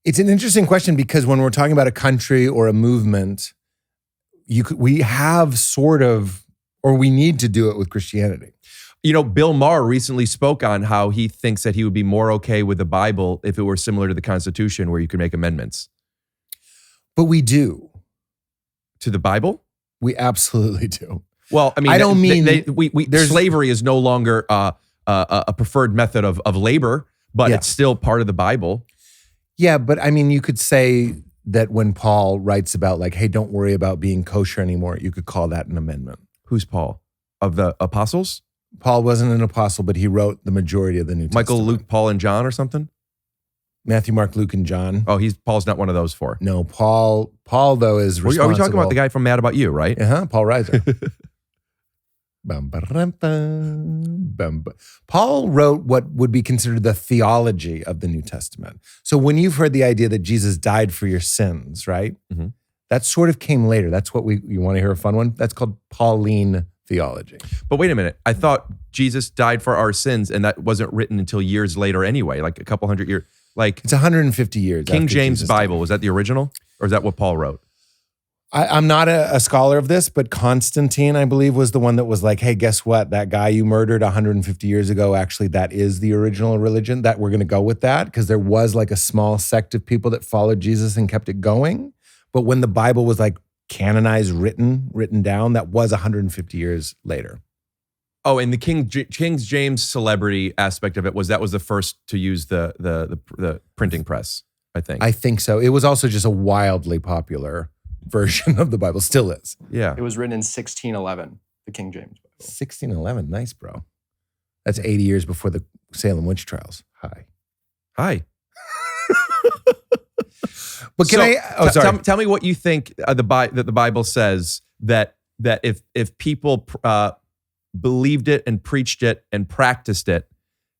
It's an interesting question because when we're talking about a country or a movement, we have sort of, or we need to do it with Christianity. You know, Bill Maher recently spoke on how he thinks that he would be more okay with the Bible if it were similar to the Constitution where you could make amendments. But we do. To the Bible? We absolutely do. Well, I mean, I don't mean slavery is no longer a preferred method of labor, but it's still part of the Bible. Yeah, but I mean, you could say that when Paul writes about like, hey, don't worry about being kosher anymore, you could call that an amendment. Who's Paul? Of the apostles? Paul wasn't an apostle, but he wrote the majority of the New Testament. Michael, Luke, Paul, and John or something? Matthew, Mark, Luke, and John. Oh, Paul's not one of those four. No, Paul though is responsible. Are we talking about the guy from Mad About You, right? Paul Reiser. Bum, ba-rum, bum, bum, ba. Paul wrote what would be considered the theology of the New Testament. So when you've heard the idea that Jesus died for your sins, right? Mm-hmm. That sort of came later. That's what you want to hear a fun one? That's called Pauline theology. But wait a minute. I thought Jesus died for our sins and that wasn't written until years later anyway, like a couple hundred years. Like it's 150 years. King James Bible, was that the original? Or is that what Paul wrote? I'm not a scholar of this, but Constantine, I believe, was the one that was like, hey, guess what? That guy you murdered 150 years ago, actually, that is the original religion. That we're going to go with that because there was like a small sect of people that followed Jesus and kept it going. But when the Bible was like canonized, written down, that was 150 years later. Oh, and the King James celebrity aspect of it was the first to use the printing press, I think. I think so. It was also just a wildly popular version of the Bible, still is. Yeah. It was written in 1611, the King James Bible. 1611, nice, bro. That's 80 years before the Salem witch trials. Hi. But tell me what you think that the Bible says that if people believed it and preached it and practiced it,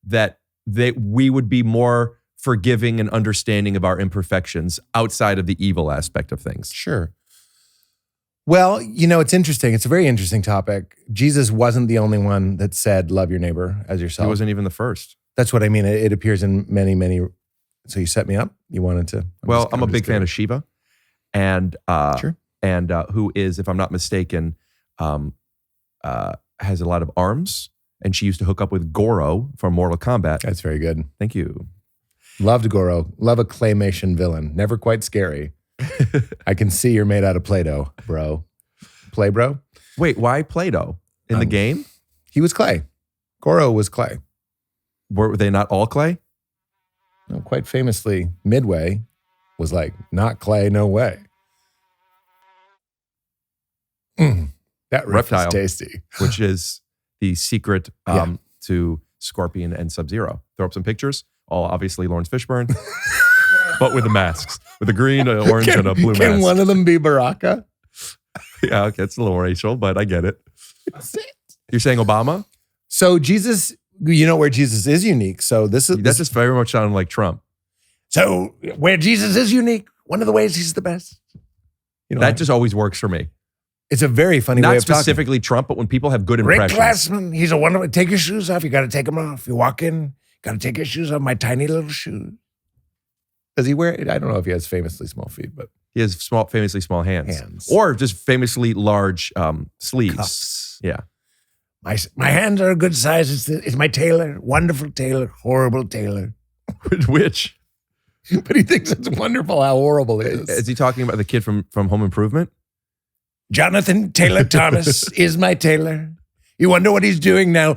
that we would be more forgiving and understanding of our imperfections outside of the evil aspect of things. Sure. Well, it's interesting. It's a very interesting topic. Jesus wasn't the only one that said, love your neighbor as yourself. He wasn't even the first. That's what I mean. It appears in many, many. So you set me up? You wanted to? I'm a big fan of Shiva. And, sure. And who is, if I'm not mistaken, has a lot of arms. And she used to hook up with Goro from Mortal Kombat. That's very good. Thank you. Loved Goro. Love a claymation villain. Never quite scary. I can see you're made out of Play-Doh, bro. Play, bro? Wait, why Play-Doh? In the game? He was clay. Goro was clay. Were they not all clay? No, quite famously, Midway was like, not clay, no way. That Reptile is tasty. Which is the secret to Scorpion and Sub-Zero. Throw up some pictures. All obviously Lawrence Fishburne, but with the masks, with a green, an orange, and a blue mask. Can one of them be Baraka? Yeah, okay, it's a little racial, but I get it. You're saying Obama? So Jesus, where Jesus is unique. So that's just very much sounding like Trump. So where Jesus is unique, one of the ways he's the best. That just always works for me. It's a very funny way of talking. Not specifically Trump, but when people have good impressions. Rick Glassman, he's a wonderful. Take your shoes off. You got to take them off. You walk in, got to take your shoes off. My tiny little shoes. Does he wear it? I don't know if he has famously small feet, but he has famously small hands, or just famously large sleeves. Cuffs. Yeah. My hands are a good size. It's my tailor, wonderful tailor, horrible tailor. Which? But he thinks it's wonderful how horrible it is. Is he talking about the kid from Home Improvement? Jonathan Taylor Thomas is my tailor. You wonder what he's doing now?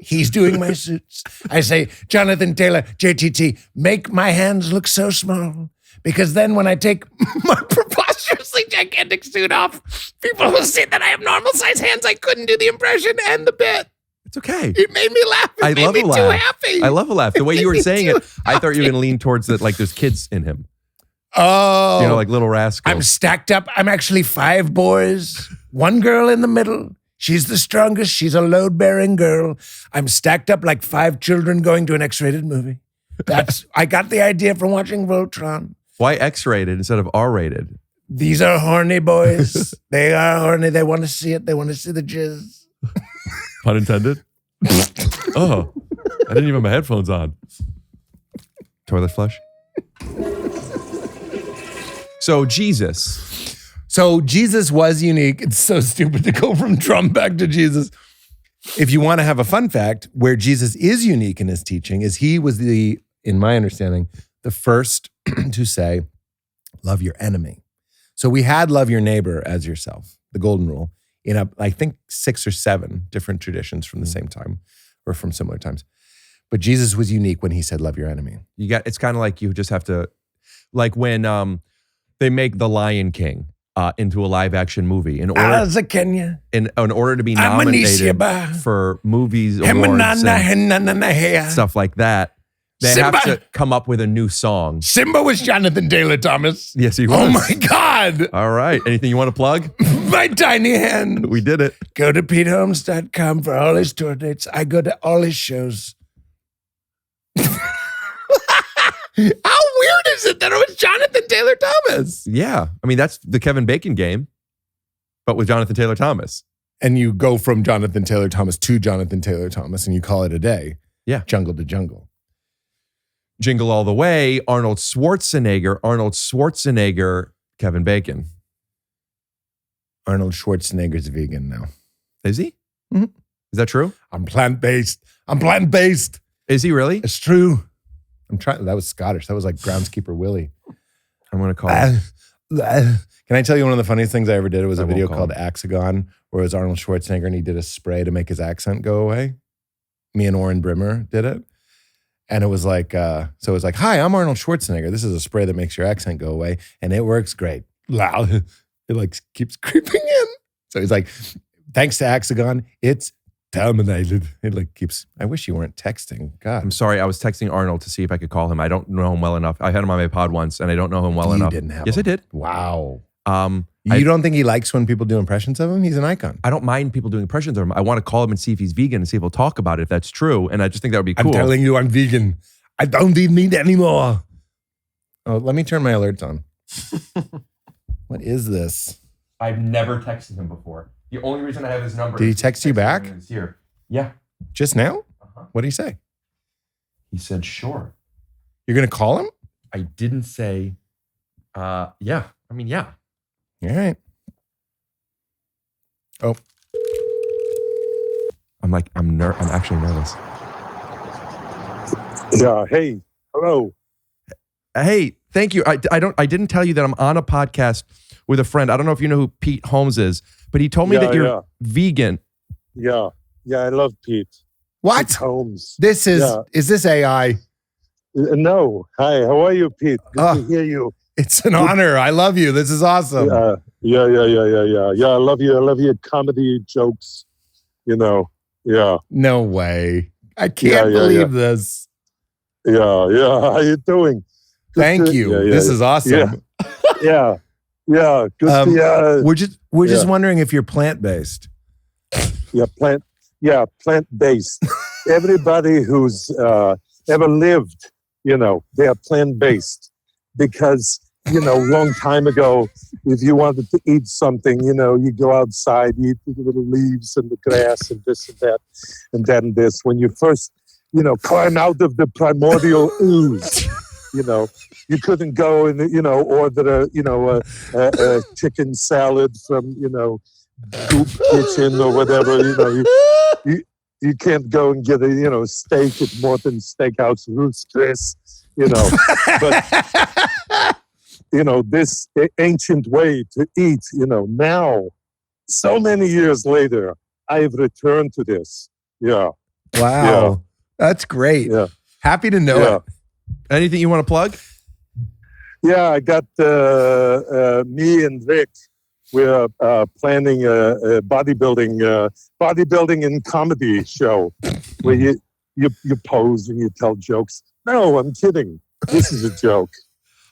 He's doing my suits. I say, Jonathan Taylor, JTT, make my hands look so small. Because then when I take my preposterously gigantic suit off, people will see that I have normal size hands. I couldn't do the impression and the bit. It's okay. It made me laugh. I love a laugh. Too happy. I love a laugh. The way you were saying it, I thought you were going to lean towards that, like there's kids in him. Oh. Like little rascals. I'm stacked up. I'm actually 5 boys, 1 girl in the middle. She's the strongest. She's a load-bearing girl. I'm stacked up like 5 children going to an X-rated movie. I got the idea from watching Voltron. Why X-rated instead of R-rated? These are horny boys. They are horny. They want to see it. They want to see the jizz. Pun intended? Oh, I didn't even have my headphones on. Toilet flush? So Jesus was unique. It's so stupid to go from Trump back to Jesus. if you want to have a fun fact, where Jesus is unique in his teaching is he was in my understanding, the first to say, love your enemy. So we had love your neighbor as yourself, the golden rule, in I think 6 or 7 different traditions from the same time or from similar times. But Jesus was unique when he said, love your enemy. It's kind of like you just have to, like when they make The Lion King into a live action movie in order to be nominated for movies awards and stuff like that. They have to come up with a new song. Simba was Jonathan Taylor Thomas. Yes, he was. Oh my God. All right. Anything you want to plug? My tiny hand. We did it. Go to PeteHolmes.com for all his tour dates. I go to all his shows. How weird is it that it was Jonathan Taylor Thomas? Yeah. I mean, that's the Kevin Bacon game, but with Jonathan Taylor Thomas. And you go from Jonathan Taylor Thomas to Jonathan Taylor Thomas and you call it a day. Yeah. Jungle to jungle. Jingle All the Way, Arnold Schwarzenegger, Kevin Bacon. Arnold Schwarzenegger's vegan now. Is he? Mm-hmm. Is that true? I'm plant-based. Is he really? It's true. I'm trying. That was Scottish. That was like groundskeeper Willie. I'm going to call him. Can I tell you one of the funniest things I ever did? It was a video called Axagon, where it was Arnold Schwarzenegger and he did a spray to make his accent go away. Me and Oren Brimmer did it. And it was like, so it was like, hi, I'm Arnold Schwarzenegger. This is a spray that makes your accent go away. And it works great. Loud. It like keeps creeping in. So he's like, thanks to Axagon, it's terminated. It like keeps, I wish you weren't texting. God. I'm sorry. I was texting Arnold to see if I could call him. I don't know him well enough. I had him on my pod once and I don't know him well enough. You didn't have Yes, him. I did. Wow. You don't think he likes when people do impressions of him? He's an icon. I don't mind people doing impressions of him. I want to call him and see if he's vegan and see if he'll talk about it if that's true. And I just think that would be cool. I'm telling you, I'm vegan. I don't need meat anymore. Oh, let me turn my alerts on. What is this? I've never texted him before. The only reason I have his number. Did he text you back? Is here. Yeah. Just now? Uh-huh. What did he say? He said, sure. You're going to call him? I didn't say, yeah. I mean, yeah. All right. Oh. I'm actually nervous. Yeah. Hey. Hello. Hey, thank you. I didn't tell you that I'm on a podcast with a friend. I don't know if you know who Pete Holmes is, but he told me that you're vegan. Yeah. Yeah. I love Pete. What? Pete Holmes. This is this AI? No. Hi. How are you, Pete? Good to hear you. It's an honor. I love you. This is awesome. Yeah. I love you. I love your comedy jokes. You know. Yeah. No way. I can't believe this. Yeah. How you doing? Thank you. This is awesome. Yeah. Good. We're just wondering if you're plant-based. Yeah, plant-based. Everybody who's ever lived, they are plant-based because, long time ago, if you wanted to eat something, you go outside, you eat the little leaves and the grass and this and that and that and this. When you first, climb out of the primordial ooze, you couldn't go and, order a chicken salad from, Goop Kitchen or whatever, you can't go and get a, steak at Morton's Steakhouse, Ruth's Chris, but, this ancient way to eat, now, so many years later, I've returned to this. Yeah. Wow. Yeah. That's great. Yeah. Happy to know it. Anything you want to plug? Yeah, I got me and Rick. We're planning a bodybuilding and comedy show where you pose and you tell jokes. No, I'm kidding. This is a joke.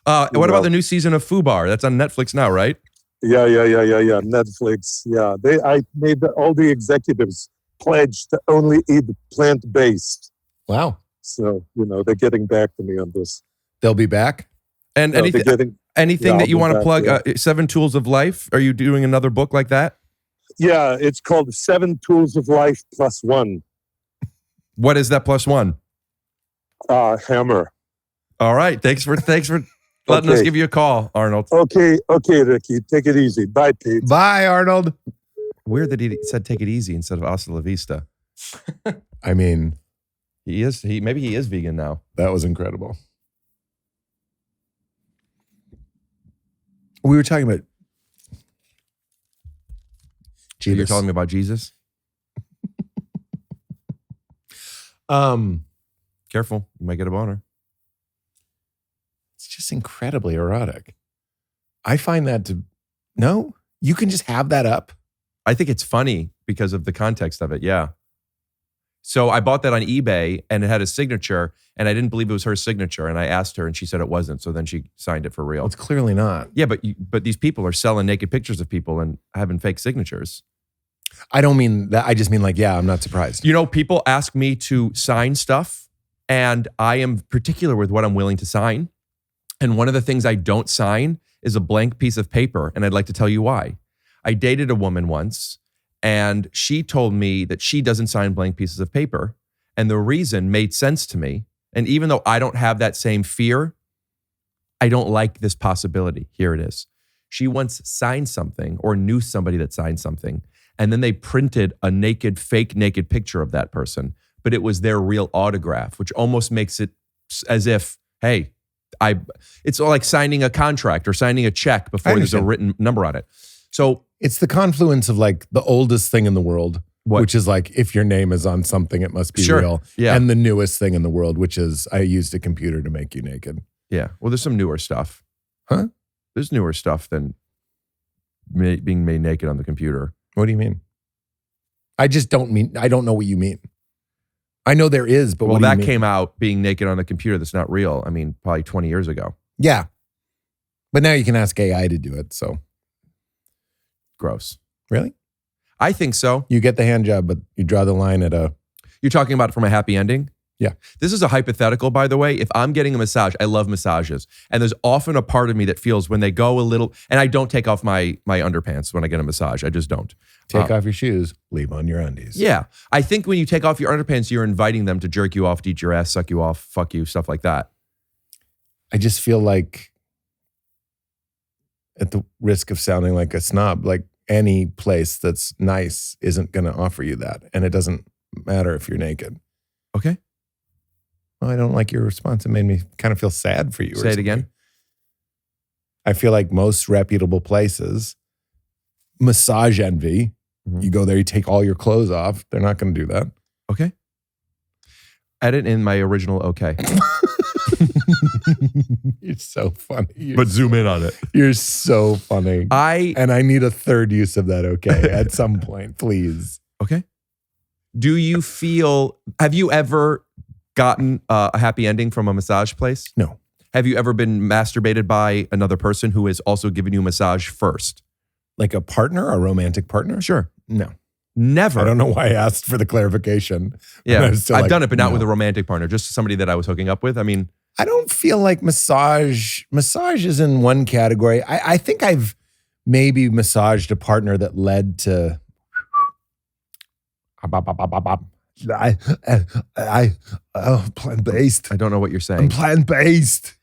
What about the new season of FUBAR? That's on Netflix now, right? Yeah. Netflix. Yeah, I made all the executives pledge to only eat plant-based. Wow. So they're getting back to me on this. They'll be back. And anything that you want to plug? 7 Tools of Life. Are you doing another book like that? Yeah, it's called 7 Tools of Life plus 1. What is that plus 1? Hammer. All right. Thanks for letting us give you a call, Arnold. Okay, Ricky. Take it easy. Bye, Pete. Bye, Arnold. Weird that he said take it easy instead of hasta la vista. I mean, Maybe he is vegan now. that was incredible. We were talking about You're Jesus. telling me about Jesus? Careful, you might get a boner. It's just incredibly erotic. I find that no, you can just have that up. I think it's funny because of the context of it. Yeah. So I bought that on eBay and it had a signature and I didn't believe it was her signature. And I asked her and she said it wasn't. So then she signed it for real. Well, it's clearly not. Yeah, but these people are selling naked pictures of people and having fake signatures. I don't mean that. I just mean like, yeah, I'm not surprised. You know, people ask me to sign stuff and I am particular with what I'm willing to sign. And one of the things I don't sign is a blank piece of paper. And I'd like to tell you why. I dated a woman once and she told me that she doesn't sign blank pieces of paper. And the reason made sense to me. And even though I don't have that same fear, I don't like this possibility. Here it is. She once signed something or knew somebody that signed something. And then they printed a fake naked picture of that person. But it was their real autograph, which almost makes it as if, hey, it's like signing a contract or signing a check before there's a written number on it. So it's the confluence of like the oldest thing in the world, which is like, if your name is on something, it must be real. Yeah. And the newest thing in the world, which is I used a computer to make you naked. Yeah. Well, there's some newer stuff. Huh? There's newer stuff than being made naked on the computer. What do you mean? I don't know what you mean. I know there is, but well, what do you that mean? came out being naked on a computer that's not real. I mean, probably 20 years ago. Yeah. But now you can ask AI to do it. So gross. Really? I think so. You get the hand job, but you draw the line at a... You're talking about it from a happy ending? Yeah. This is a hypothetical, by the way. If I'm getting a massage, I love massages. And there's often a part of me that feels when they go a little, and I don't take off my underpants when I get a massage. I just don't. Take off your shoes, leave on your undies. Yeah. I think when you take off your underpants, you're inviting them to jerk you off, to eat your ass, suck you off, fuck you, stuff like that. I just feel like, at the risk of sounding like a snob, like any place that's nice isn't going to offer you that. And it doesn't matter if you're naked. Okay. Well, I don't like your response. It made me kind of feel sad for you. Say it again. I feel like most reputable places, massage envy, you go there, you take all your clothes off. They're not going to do that. Okay. Edit in my original okay. You're so funny. But zoom in on it. You're so funny. And I need a third use of that okay at some point, please. Okay. Have you ever gotten a happy ending from a massage place? No. Have you ever been masturbated by another person who has also given you a massage first? Like a partner, a romantic partner? Sure. No. Never. I don't know why I asked for the clarification. Yeah. I've done it, but not with a romantic partner, just somebody that I was hooking up with. I mean, I don't feel like massage is in one category. I think I've maybe massaged a partner that led to plant-based. I don't know what you're saying. I'm plant-based.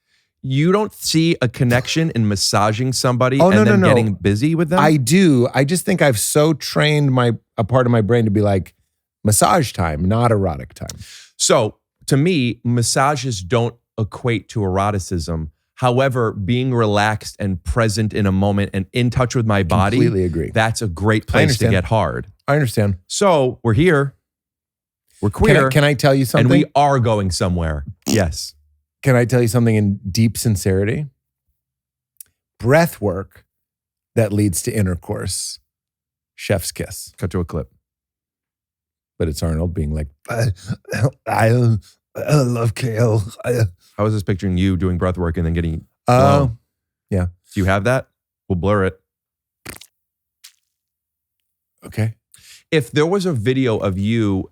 You don't see a connection in massaging somebody then getting busy with them? I do. I just think I've so trained a part of my brain to be like, massage time, not erotic time. So to me, massages don't equate to eroticism. However, being relaxed and present in a moment and in touch with my body, Completely agree. That's a great place to get hard. I understand. So we're here. We're queer. Can I tell you something? And we are going somewhere. Yes. Can I tell you something in deep sincerity? Breath work that leads to intercourse. Chef's kiss. Cut to a clip. But it's Arnold being like, I love kale. I was just picturing you doing breath work and then getting blown. Yeah. Do you have that? We'll blur it. Okay. If there was a video of you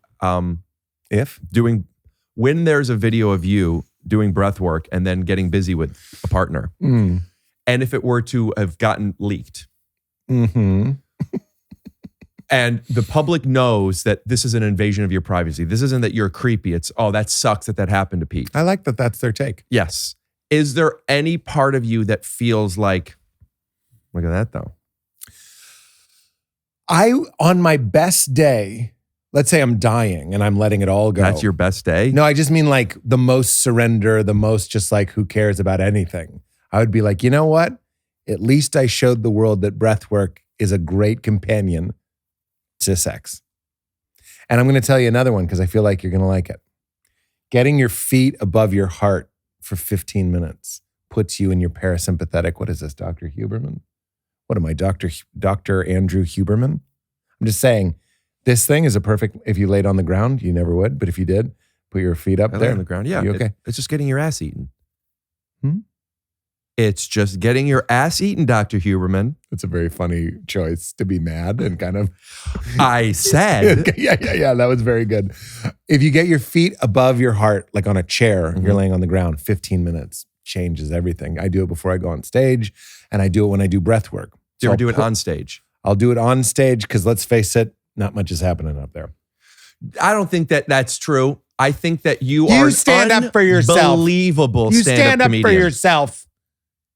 when there's a video of you doing breath work and then getting busy with a partner, and if it were to have gotten leaked, and the public knows that this is an invasion of your privacy, this isn't that you're creepy, it's, oh, that sucks that that happened to Pete. I like that that's their take. Yes. Is there any part of you that feels like, look at that though? On my best day, let's say I'm dying and I'm letting it all go. That's your best day? No, I just mean like the most surrender, the most just like who cares about anything. I would be like, you know what? At least I showed the world that breath work is a great companion to sex. And I'm going to tell you another one because I feel like you're going to like it. Getting your feet above your heart for 15 minutes puts you in your parasympathetic. What is this, Dr. Huberman? What am I, Dr. Andrew Huberman? I'm just saying, this thing is a perfect, if you laid on the ground, you never would, but if you did, put your feet up there. On the ground, yeah. You okay? It's just getting your ass eaten. It's just getting your ass eaten, Dr. Huberman. It's a very funny choice to be mad and kind of. I said. Yeah. That was very good. If you get your feet above your heart, like on a chair, you're laying on the ground, 15 minutes changes everything. I do it before I go on stage, and I do it when I do breath work. Do you ever do it on stage? I'll do it on stage because let's face it, not much is happening up there. I don't think that that's true. I think that you You are stand up for yourself. Unbelievable You stand-up stand up comedian. for yourself.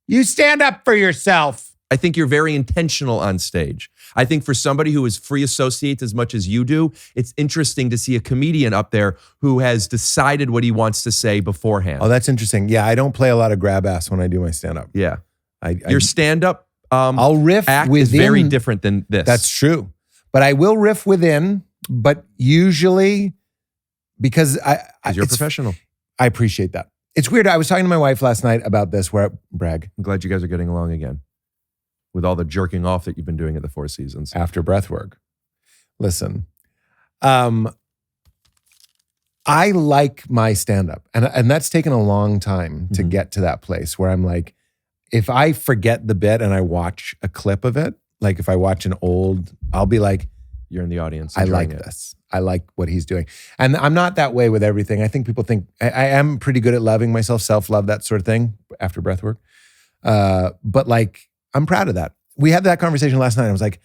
You stand up for yourself. I think you're very intentional on stage. I think for somebody who is free associates as much as you do, it's interesting to see a comedian up there who has decided what he wants to say beforehand. Oh, that's interesting. Yeah, I don't play a lot of grab ass when I do my stand up. Yeah. Your stand-up I'll riff act within. is very different than this. That's true. But I will riff within, but usually because you're a professional. I appreciate that. It's weird. I was talking to my wife last night about this, brag. I'm glad you guys are getting along again with all the jerking off that you've been doing at the Four Seasons. After breath work. Listen, I like my stand-up. And that's taken a long time to get to that place where I'm like, if I forget the bit and I watch a clip of it, like if I watch an old, I'll be like, you're in the audience. I like this. I like what he's doing. And I'm not that way with everything. I think people think I am pretty good at loving myself, self-love, that sort of thing after breath work. But like, I'm proud of that. We had that conversation last night. I was like,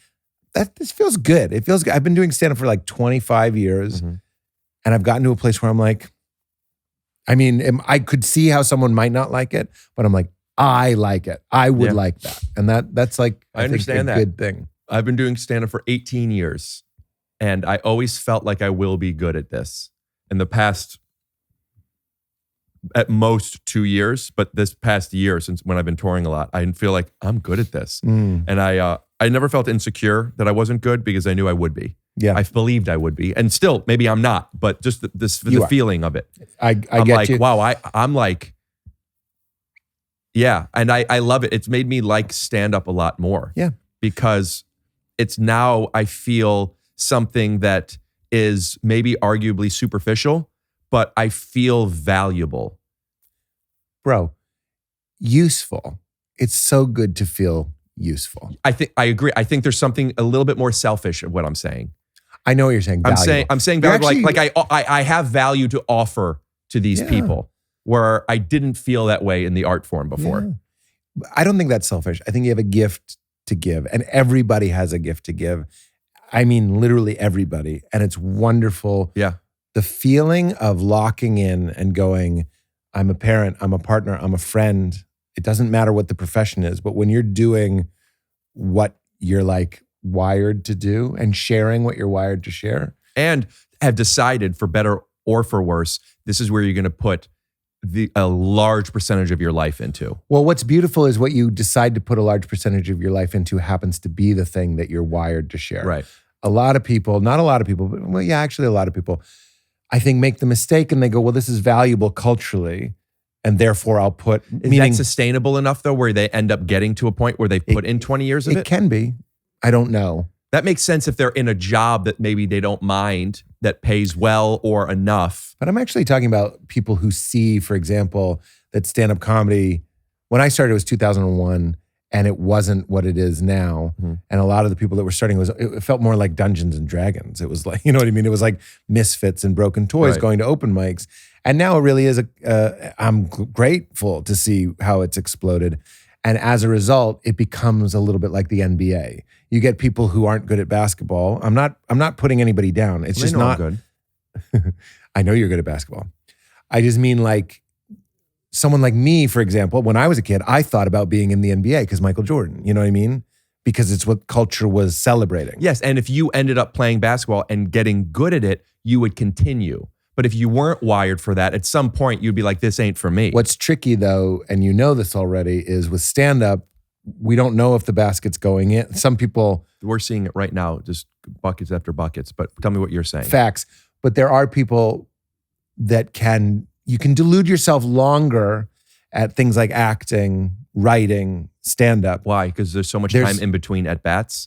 this feels good. It feels good. I've been doing stand-up for like 25 years. And I've gotten to a place where I'm like, I mean, I could see how someone might not like it, but I'm like, I like it. I would like that. And that's like, I understand think, a good thing. I've been doing stand-up for 18 years, and I always felt like I will be good at this. In the past, at most 2 years, but this past year, since when I've been touring a lot, I feel like I'm good at this. And I never felt insecure that I wasn't good because I knew I would be. Yeah. I believed I would be. And still, maybe I'm not, but just the feeling of it. I'm get like, you. Wow, I'm like, yeah. And I love it. It's made me like stand up a lot more. Yeah. Because it's now, I feel something that is maybe arguably superficial, but I feel valuable. Bro, useful. It's so good to feel useful. I agree. I think there's something a little bit more selfish of what I'm saying. I know what you're saying. Valuable. I'm saying You're valuable, actually- I have value to offer to these people where I didn't feel that way in the art form before. Yeah. I don't think that's selfish. I think you have a gift to give, and everybody has a gift to give. I mean, literally everybody. And it's wonderful. Yeah. The feeling of locking in and going, I'm a parent, I'm a partner, I'm a friend. It doesn't matter what the profession is, but when you're doing what you're like wired to do and sharing what you're wired to share. And have decided, for better or for worse, this is where you're going to put a large percentage of your life into. Well, what's beautiful is what you decide to put a large percentage of your life into happens to be the thing that you're wired to share. Right. A lot of people, not a lot of people, but well, yeah, actually a lot of people, I think make the mistake and they go, well, this is valuable culturally, and therefore I'll put. Is that sustainable enough though, where they end up getting to a point where they put in 20 years of it? It can be. I don't know. That makes sense if they're in a job that maybe they don't mind, that pays well or enough. But I'm actually talking about people who see, for example, that stand-up comedy, when I started, it was 2001, and it wasn't what it is now. And a lot of the people that were starting, it felt more like Dungeons and Dragons. It was like, you know what I mean? It was like misfits and broken toys going to open mics. And now it really is I'm grateful to see how it's exploded. And as a result, it becomes a little bit like the NBA. You get people who aren't good at basketball. I'm not putting anybody down. It's just not good. I know you're good at basketball. I just mean like someone like me, for example, when I was a kid, I thought about being in the NBA because Michael Jordan, you know what I mean? because it's what culture was celebrating. Yes, and if you ended up playing basketball and getting good at it, you would continue. But if you weren't wired for that, at some point you'd be like, this ain't for me. What's tricky though, and you know this already, is with stand-up, we don't know if the basket's going in. Some people... We're seeing it right now, just buckets after buckets. But tell me what you're saying. Facts. But there are people that you can delude yourself longer at things like acting, writing, stand-up. Why? Because there's so much time in between at bats?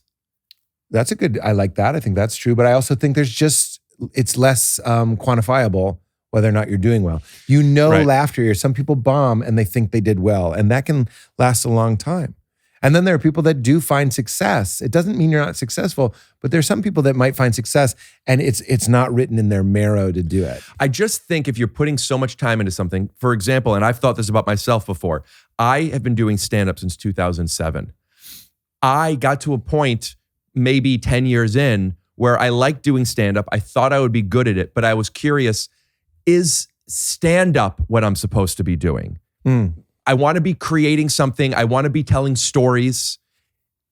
That's I like that. I think that's true. But I also think it's less quantifiable whether or not you're doing well. Right. Laughter. Some people bomb and they think they did well. And that can last a long time. And then there are people that do find success. It doesn't mean you're not successful, but there's some people that might find success and it's not written in their marrow to do it. I just think if you're putting so much time into something, for example, and I've thought this about myself before, I have been doing stand-up since 2007. I got to a point maybe 10 years in where I liked doing stand-up. I thought I would be good at it, but I was curious, is stand-up what I'm supposed to be doing? I want to be creating something. I want to be telling stories.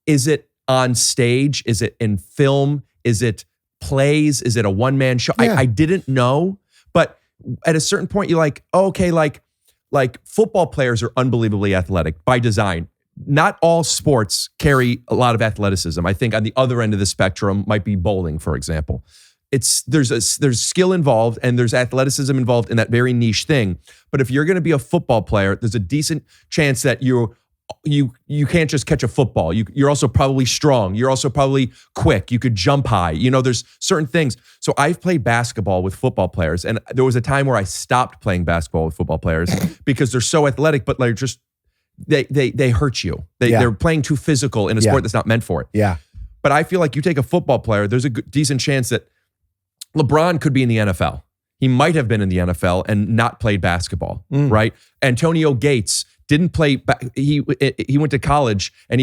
Is it on stage? Is it in film? Is it plays? Is it a one-man show? Yeah. I didn't know. But at a certain point, you're like, oh, okay, like football players are unbelievably athletic by design. Not all sports carry a lot of athleticism. I think on the other end of the spectrum might be bowling, for example. There's skill involved and there's athleticism involved in that very niche thing. But if you're going to be a football player, there's a decent chance that you can't just catch a football. You're also probably strong. You're also probably quick. You could jump high. There's certain things. So I've played basketball with football players, and there was a time where I stopped playing basketball with football players because they're so athletic, but like just they hurt you. They're playing too physical in a sport that's not meant for it. Yeah. But I feel like you take a football player, there's a decent chance that LeBron could be in the NFL. He might have been in the NFL and not played basketball, right? Antonio Gates didn't play. He went to college and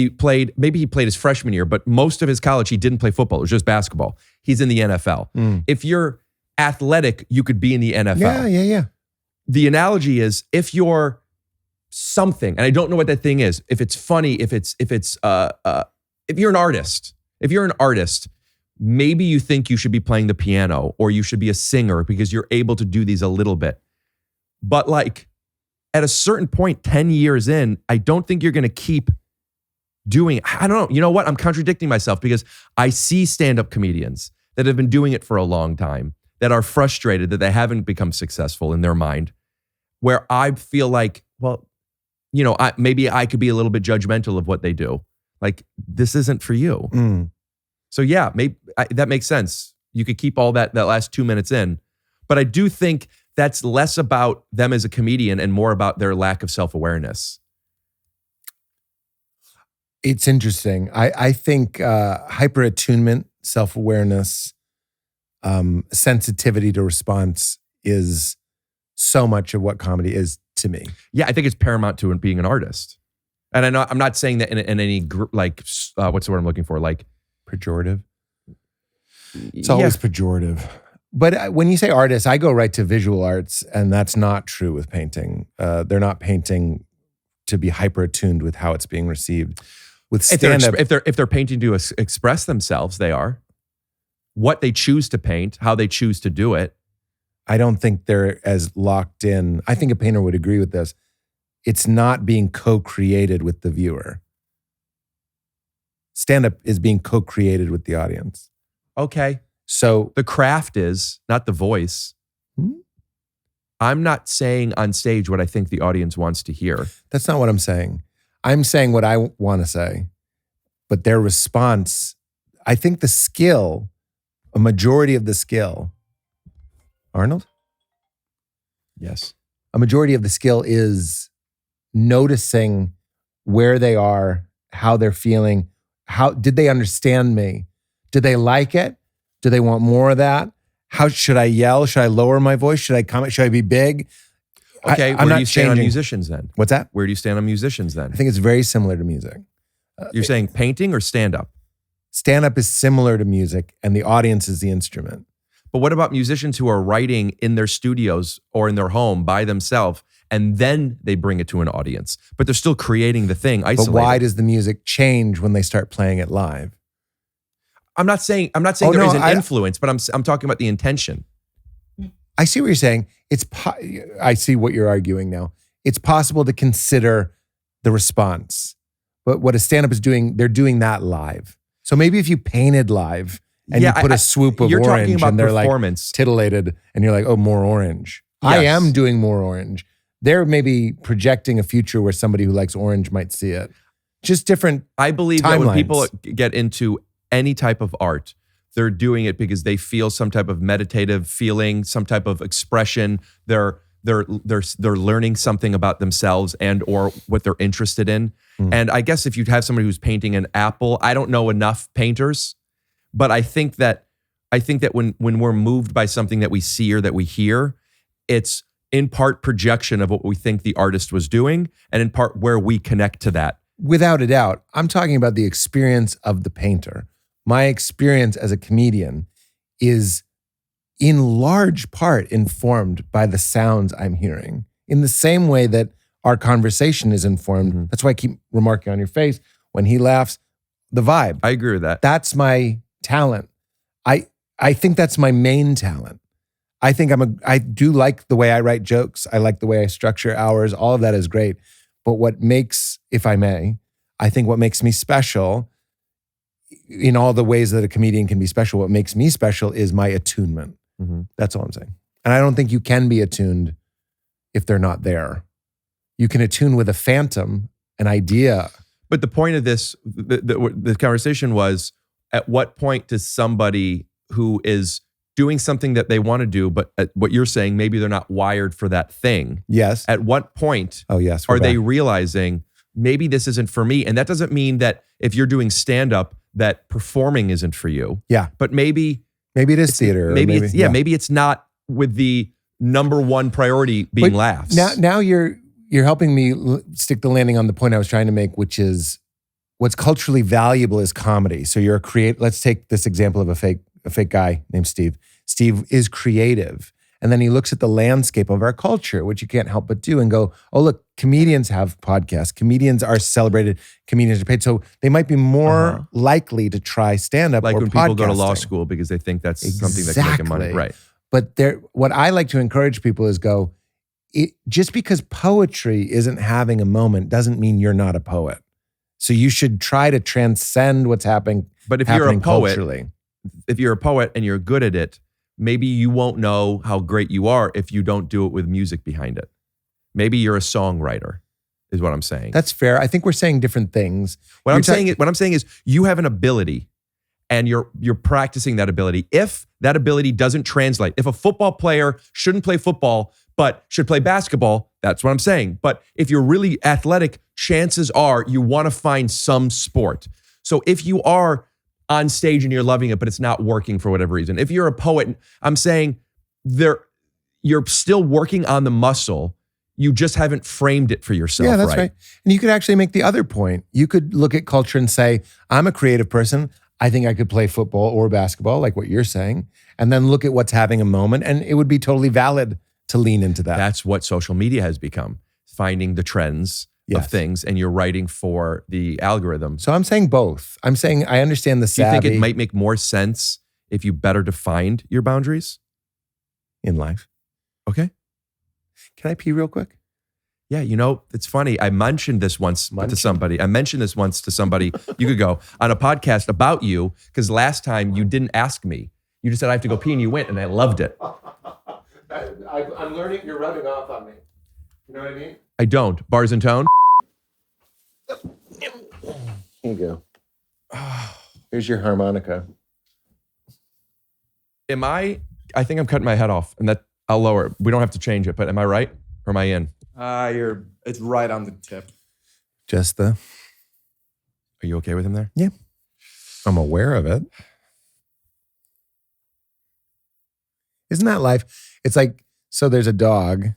maybe he played his freshman year, but most of his college, he didn't play football. It was just basketball. He's in the NFL. If you're athletic, you could be in the NFL. Yeah. The analogy is if you're something, and I don't know what that thing is, if it's funny, if you're an artist, maybe you think you should be playing the piano or you should be a singer because you're able to do these a little bit. But like at a certain point, 10 years in, I don't think you're going to keep doing it. I don't know. You know what? I'm contradicting myself because I see stand-up comedians that have been doing it for a long time that are frustrated that they haven't become successful in their mind, where I feel like, well, maybe I could be a little bit judgmental of what they do. Like, this isn't for you. So yeah, maybe that makes sense. You could keep all that last 2 minutes in. But I do think that's less about them as a comedian and more about their lack of self-awareness. It's interesting. I think hyper-attunement, self-awareness, sensitivity to response is so much of what comedy is to me. Yeah, I think it's paramount to being an artist. And I'm not saying that in any like, what's the word I'm looking for? Like, pejorative. It's always pejorative. But when you say artist, I go right to visual arts, and that's not true with painting. They're not painting to be hyper attuned with how it's being received. With stand-up, if they're painting to express themselves, they are. What they choose to paint, how they choose to do it. I don't think they're as locked in. I think a painter would agree with this. It's not being co-created with the viewer. Stand-up is being co-created with the audience. Okay. So the craft is, not the voice. I'm not saying on stage what I think the audience wants to hear. That's not what I'm saying. I'm saying what I want to say. But their response, I think the skill, a majority of the skill, Arnold? Yes. A majority of the skill is noticing where they are, how they're feeling. How did they understand me? Did they like it? Do they want more of that? How should I yell? Should I lower my voice? Should I comment? Should I be big? Okay, I'm where not do you stand on changing. musicians then? What's that? Where do you stand on musicians then? I think it's very similar to music. You're saying painting or stand-up? Stand-up is similar to music, and the audience is the instrument. But what about musicians who are writing in their studios or in their home by themselves and then they bring it to an audience. But they're still creating the thing isolated. But why does the music change when they start playing it live? I'm not saying there isn't influence, but I'm talking about the intention. I see what you're saying. I see what you're arguing now. It's possible to consider the response, but what a stand-up is doing, they're doing that live. So maybe if you painted live and you put a swoop of you're orange talking about and they're performance. like titillated and you're like, oh, more orange. Yes. I am doing more orange. They're maybe projecting a future where somebody who likes orange might see it. Just different I believe timelines. that when people get into any type of art, they're doing it because they feel some type of meditative feeling, some type of expression. They're learning something about themselves and or what they're interested in. And I guess if you have somebody who's painting an apple, I don't know enough painters, but I think that when we're moved by something that we see or that we hear, it's in part projection of what we think the artist was doing, and in part where we connect to that. Without a doubt. I'm talking about the experience of the painter. My experience as a comedian is in large part informed by the sounds I'm hearing. In the same way that our conversation is informed. That's why I keep remarking on your face. When he laughs, the vibe. I agree with that. That's my talent. I think that's my main talent. I think I do like the way I write jokes. I like the way I structure hours. All of that is great. But what makes, if I may, I think what makes me special in all the ways that a comedian can be special, what makes me special is my attunement. That's all I'm saying. And I don't think you can be attuned if they're not there. You can attune with a phantom, an idea. But the point of this, the conversation was, at what point does somebody who is doing something that they want to do, but at what you're saying, maybe they're not wired for that thing. Yes. At what point yes, are they realizing maybe this isn't for me? And that doesn't mean that if you're doing stand-up that performing isn't for you. Yeah. But maybe it is theater. Maybe it's not with the number one priority being laughs. Now you're helping me stick the landing on the point I was trying to make, which is what's culturally valuable is comedy. So you're a let's take this example of a fake guy named Steve. Steve is creative. And then he looks at the landscape of our culture, which you can't help but do, and go, oh, look, comedians have podcasts. Comedians are celebrated. Comedians are paid. So they might be more likely to try stand-up like or when podcasting. people go to law school because they think that's something that can make them money. Right. But what I like to encourage people is just because poetry isn't having a moment doesn't mean you're not a poet. So you should try to transcend what's happening. But if you're a poet, culturally. If you're a poet and you're good at it, maybe you won't know how great you are if you don't do it with music behind it. Maybe you're a songwriter, is what I'm saying. That's fair. I think we're saying different things. What I'm saying is you have an ability and you're practicing that ability. If that ability doesn't translate, if a football player shouldn't play football but should play basketball, that's what I'm saying. But if you're really athletic, chances are you want to find some sport. So if you are on stage and you're loving it, but it's not working for whatever reason. If you're a poet, I'm saying you're still working on the muscle. You just haven't framed it for yourself. Yeah, that's right. And you could actually make the other point. You could look at culture and say, I'm a creative person. I think I could play football or basketball, like what you're saying. And then look at what's having a moment. And it would be totally valid to lean into that. That's what social media has become. Finding the trends of things, and you're writing for the algorithm. So I'm saying both. I'm saying I understand the savvy. Do you think it might make more sense if you better defined your boundaries? In life. Okay. Can I pee real quick? Yeah, it's funny. I mentioned this once to somebody. You could go on a podcast about you, because last time you didn't ask me. You just said, I have to go pee, and you went, and I loved it. I'm learning you're rubbing off on me. You know what I mean? I don't. Bars and tone? Here you go. Here's your harmonica. I think I'm cutting my head off, and that I'll lower it. We don't have to change it, but am I right? Or am I in? It's right on the tip. Are you okay with him there? Yeah. I'm aware of it. Isn't that life? It's like, so there's a dog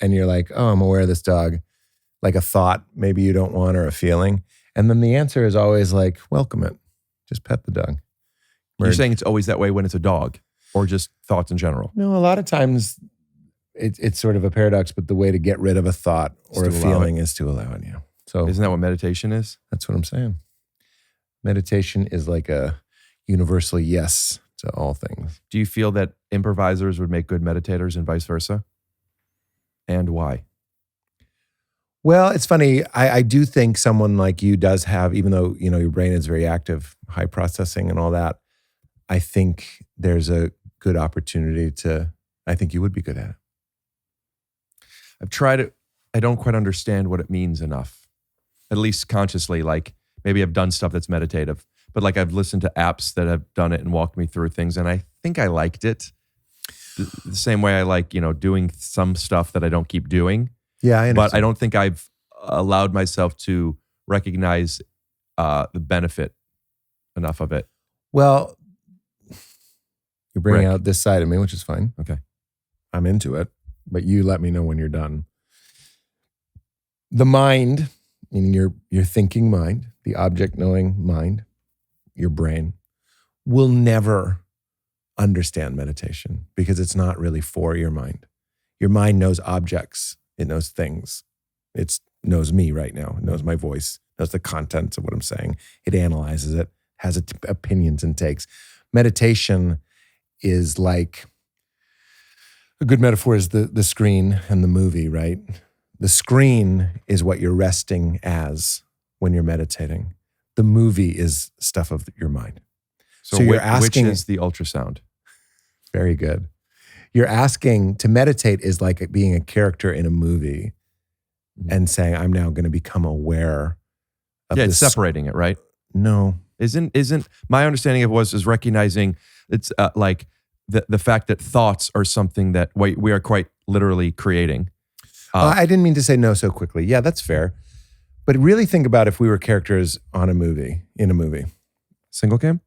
and you're like, oh, I'm aware of this dog. Like a thought maybe you don't want, or a feeling. And then the answer is always like, welcome it. Just pet the dog. You're saying it's always that way when it's a dog, or just thoughts in general? No, a lot of times it's sort of a paradox, but the way to get rid of a thought or a feeling is to allow it. Yeah. So Isn't that what meditation is? that's what I'm saying. Meditation is like a universal yes to all things. Do you feel that improvisers would make good meditators and vice versa? And why? Well, it's funny. I do think someone like you does have, even though, your brain is very active, high processing and all that, I think there's a good opportunity I think you would be good at it. I've tried it. I don't quite understand what it means enough, at least consciously. Like maybe I've done stuff that's meditative, but like I've listened to apps that have done it and walked me through things. And I think I liked it the same way I like, doing some stuff that I don't keep doing. Yeah, I understand. But I don't think I've allowed myself to recognize the benefit enough of it. Well, you're bringing Rick. out this side of me, which is fine. Okay. I'm into it, but you let me know when you're done. The mind, meaning your thinking mind, the object knowing mind, your brain, will never understand meditation because it's not really for your mind. Your mind knows objects. It knows things. It knows me right now. It knows my voice, knows the contents of what I'm saying. It analyzes it, has its opinions and takes. Meditation is like, a good metaphor is the screen and the movie, right? The screen is what you're resting as when you're meditating. The movie is stuff of your mind. So you're which asking, is the ultrasound? very good. You're asking to meditate is like being a character in a movie and saying, I'm now going to become aware of It's this. separating it, right? No. Isn't my understanding of it is recognizing it's like the fact that thoughts are something that we are quite literally creating. I didn't mean to say no so quickly. Yeah, that's fair. But really think about if we were characters in a movie. Single cam?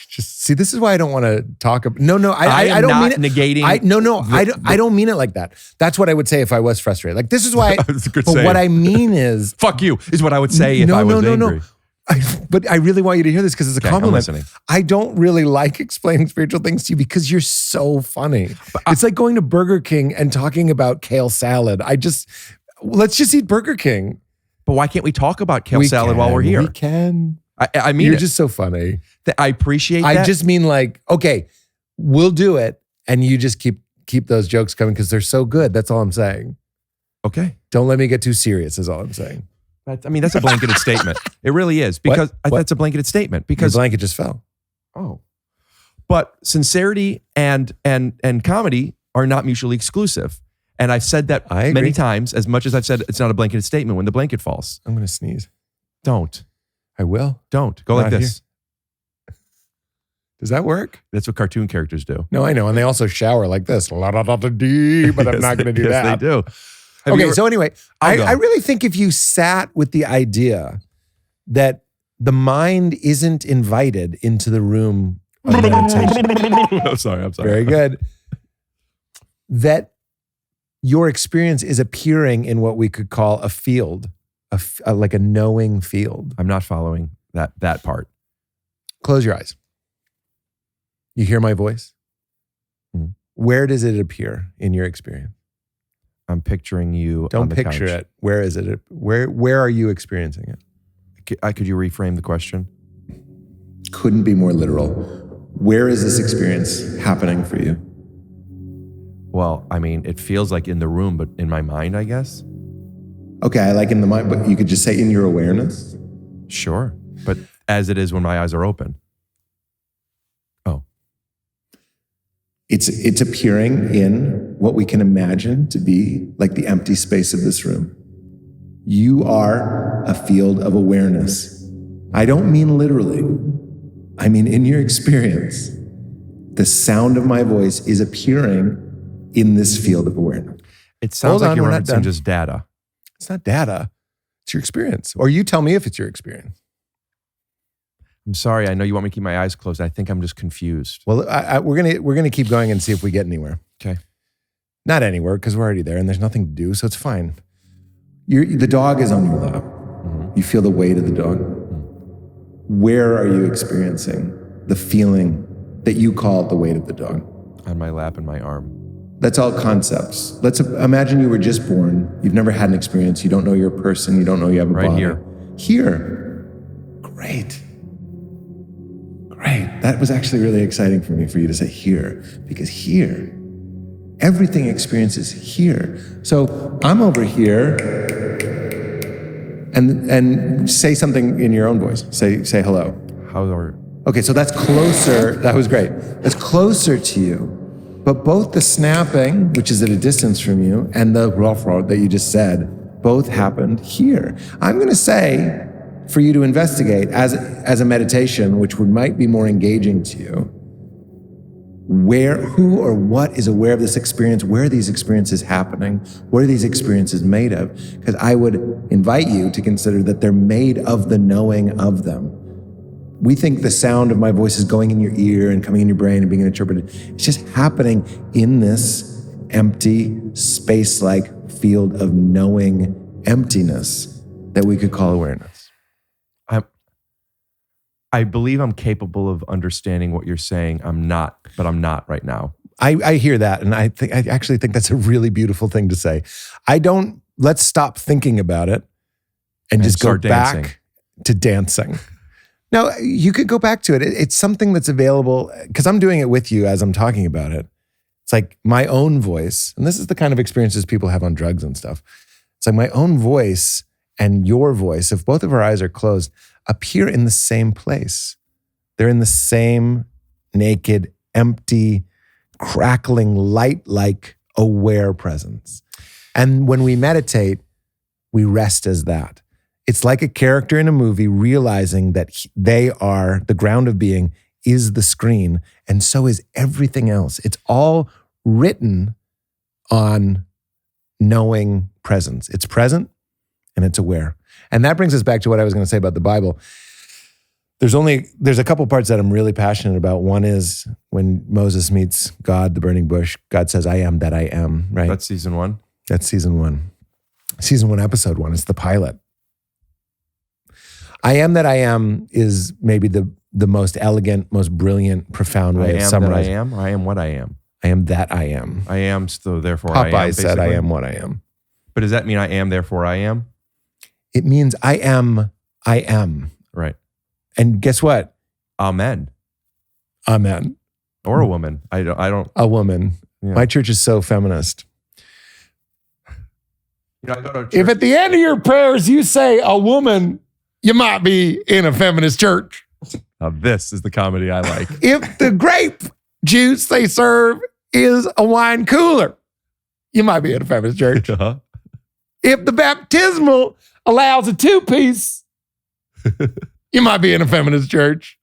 Just see, this is why I don't want to talk about. No, I don't not mean it. negating. I don't mean it like that. That's what I would say if I was frustrated. Like this is why. That's a good but saying. what I mean is, fuck you is what I would say if I was angry. But I really want you to hear this because it's a Okay, I'm compliment. listening. I don't really like explaining spiritual things to you because you're so funny. It's like going to Burger King and talking about kale salad. Let's just eat Burger King. But why can't we talk about kale salad while we're here? We can. I mean, You're just so funny. I appreciate I that. just mean like, okay, we'll do it. And you just keep those jokes coming because they're so good. That's all I'm saying. Okay. Don't let me get too serious is all I'm saying. That's a blanketed statement. It really is because that's a blanketed statement because Your blanket just fell. Oh, but sincerity and comedy are not mutually exclusive. And I've said that I agree. many times, as much as I've said it's not a blanketed statement when the blanket falls. I'm going to sneeze. Don't. I will. Don't. Go like Not this. Does that work? That's what cartoon characters do. No, I know. And they also shower like this. La da da da dee, but I'm not going to do that. Yes, they do. Okay, so anyway, I'll go. I really think if you sat with the idea that the mind isn't invited into the room of meditation. I'm sorry. Very good. That your experience is appearing in what we could call a field, like a knowing field. I'm not following that part. Close your eyes. You hear my voice? Mhm. Where does it appear in your experience? I'm picturing you. Don't on the picture couch. it. Where is it? Where are you experiencing it? Could you reframe the question? Couldn't be more literal. Where is this experience happening for you? Well, I mean, it feels like in the room, but in my mind, I guess. Okay, I like in the mind, but you could just say in your awareness. Sure. But as it is when my eyes are open. Oh. It's appearing in what we can imagine to be like the empty space of this room. You are a field of awareness. I don't mean literally. I mean in your experience. The sound of my voice is appearing in this field of awareness. It sounds Hold like on, you're we're not referencing done. just data. It's not data. It's your experience. Or you tell me if it's your experience. I'm sorry. I know you want me to keep my eyes closed. I think I'm just confused. Well, we're gonna keep going and see if we get anywhere. Okay. Not anywhere because we're already there and there's nothing to do, so it's fine. The dog is on your lap. You feel the weight of the dog. Where are you experiencing the feeling that you call the weight of the dog? On my lap and my arm. That's all concepts. Let's imagine you were just born. You've never had an experience. You don't know you're a person. You don't know you have a Right body. here. Here. Great. That was actually really exciting for me for you to say here, because here, everything experiences here. So I'm over here, and say something in your own voice. Say hello. How are... Okay, so that's closer. That was great. That's closer to you. But both the snapping, which is at a distance from you, and the rough road that you just said, both happened here. I'm going to say for you to investigate as a meditation, which might be more engaging to you, who or what is aware of this experience? Where are these experiences happening? What are these experiences made of? Because I would invite you to consider that they're made of the knowing of them. We think the sound of my voice is going in your ear and coming in your brain and being interpreted. It's just happening in this empty, space-like field of knowing emptiness that we could call awareness. I believe I'm capable of understanding what you're saying. I'm not right now. I hear that, and I actually think that's a really beautiful thing to say. Let's stop thinking about it and just go back to dancing. No, you could go back to it. It's something that's available, because I'm doing it with you as I'm talking about it. It's like my own voice, and this is the kind of experiences people have on drugs and stuff. It's like my own voice and your voice, if both of our eyes are closed, appear in the same place. They're in the same naked, empty, crackling, light-like, aware presence. And when we meditate, we rest as that. It's like a character in a movie realizing that they are, the ground of being is the screen, and so is everything else. It's all written on knowing presence. It's present and it's aware. And that brings us back to what I was going to say about the Bible. There's a couple parts that I'm really passionate about. One is when Moses meets God, the burning bush, God says, I am that I am, right? That's season 1. That's season 1. Season 1, episode 1. It's the pilot. I am that I am is maybe the most elegant, most brilliant, profound way of summarizing. I am that I am, or I am what I am. I am that I am. I am, so therefore I am. Popeye said I basically. am what I am. But does that mean I am, therefore I am? It means I am. Right. And guess what? Amen. Amen. Or a woman. I don't. A woman. Yeah. My church is so feminist. I go to church. If at the end of your prayers you say a woman, you might be in a feminist church. Now this is the comedy I like. If the grape juice they serve is a wine cooler, you might be in a feminist church. Uh-huh. If the baptismal allows a 2-piece, you might be in a feminist church.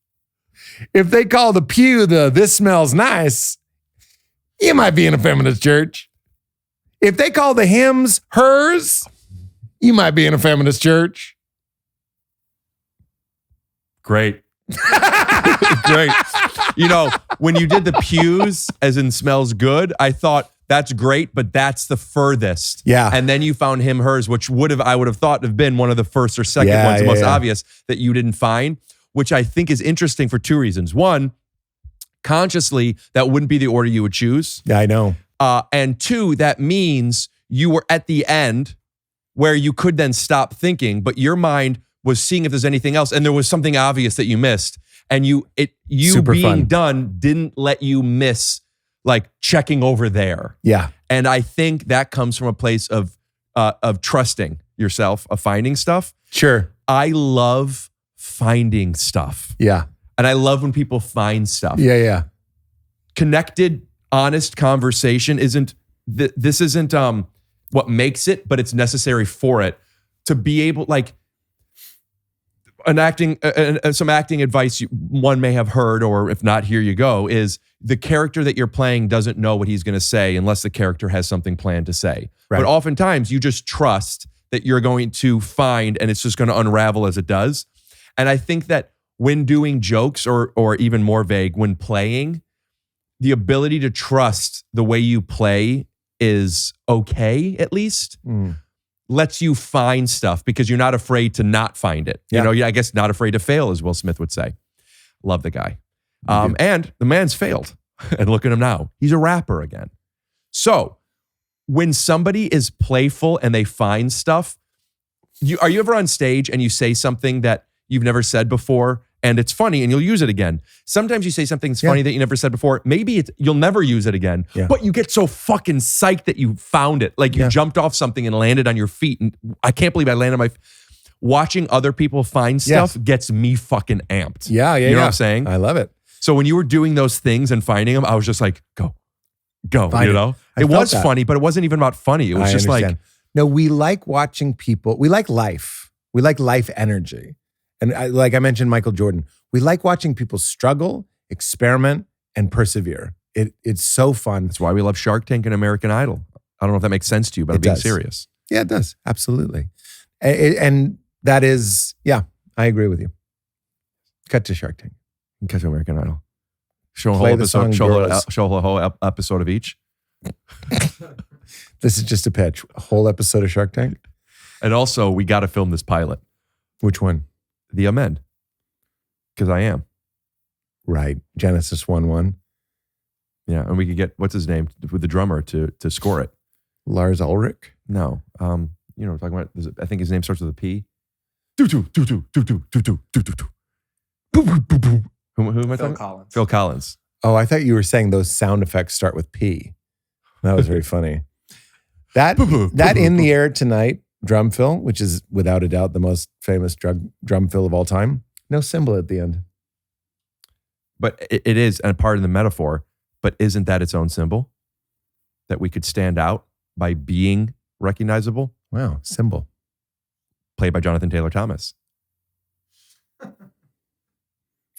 If they call the pew this smells nice, you might be in a feminist church. If they call the hymns hers, you might be in a feminist church. Great. Great. When you did the pews as in smells good, I thought that's great, but that's the furthest. Yeah. And then you found him, hers, which I would have thought have been one of the first or second ones, the most obvious that you didn't find, which I think is interesting for 2 reasons. One, consciously, that wouldn't be the order you would choose. Yeah, I know. And 2, that means you were at the end where you could then stop thinking, but your mind was seeing if there's anything else, and there was something obvious that you missed. And you Super being fun. done didn't let you miss like checking over there. Yeah. And I think that comes from a place of trusting yourself, of finding stuff. Sure. I love finding stuff. Yeah. And I love when people find stuff. Yeah. Connected, honest conversation isn't what makes it, but it's necessary for it to be able, like, some acting advice one may have heard, or if not, here you go, is the character that you're playing doesn't know what he's going to say unless the character has something planned to say. Right. But oftentimes you just trust that you're going to find, and it's just going to unravel as it does. And I think that when doing jokes, or even more vague, when playing, the ability to trust the way you play is okay, at least. Lets you find stuff because you're not afraid to not find it. Yeah. I guess not afraid to fail, as Will Smith would say. Love the guy. And the man's failed And look at him now. He's a rapper again. So when somebody is playful and they find stuff, are you ever on stage and you say something that you've never said before and it's funny and you'll use it again? Sometimes you say something that's funny that you never said before. Maybe you'll never use it again, but you get so fucking psyched that you found it. Like you jumped off something and landed on your feet. And I can't believe I landed on my Watching other people find stuff gets me fucking amped. Yeah. You know what I'm saying? I love it. So when you were doing those things and finding them, I was just like, go. Find you know? It was funny, but it wasn't even about funny. It was just like. No, we like watching people. We like life. We like life energy. And like I mentioned, Michael Jordan, we like watching people struggle, experiment, and persevere. It's so fun. That's why we love Shark Tank and American Idol. I don't know if that makes sense to you, but I'm being serious. Yeah, it does. Absolutely. And that is, I agree with you. Cut to Shark Tank. Cut to American Idol. Show a Play whole the episode, song show a whole episode of each. This is just a pitch. A whole episode of Shark Tank. And also, we got to film this pilot. Which one? The Amend. Because I am. Right. Genesis 1:1. Yeah, and we could get, what's his name, with the drummer to score it. Lars Ulrich? No. You know, we're talking about, I think his name starts with a P. Who am I talking? Collins. Phil Collins. Oh, I thought you were saying those sound effects start with P. That was very funny. That In the Air Tonight drum fill, which is without a doubt the most famous drum fill of all time, no cymbal at the end. But it is, and part of the metaphor, but isn't that its own symbol? That we could stand out by being recognizable? Wow, cymbal. Played by Jonathan Taylor Thomas. What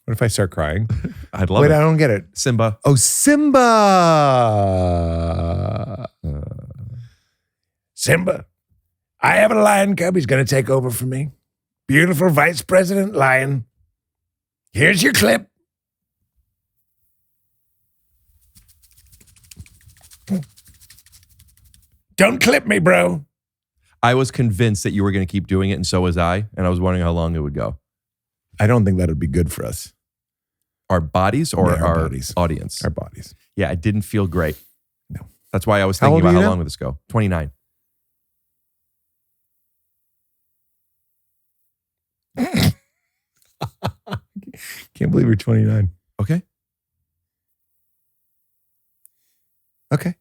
if I start crying? I'd love it. Wait, I don't get it. Simba. Oh, Simba. Simba, I have a lion cub. He's going to take over for me. Beautiful Vice President Lion. Here's your clip. Don't clip me, bro. I was convinced that you were going to keep doing it, and so was I. And I was wondering how long it would go. I don't think that would be good for us. Our bodies or Yeah, our bodies. audience? Our bodies. Yeah, it didn't feel great. No. That's why I was How thinking old are about you how now? long would this go? 29. Can't believe you're 29. Okay. Okay.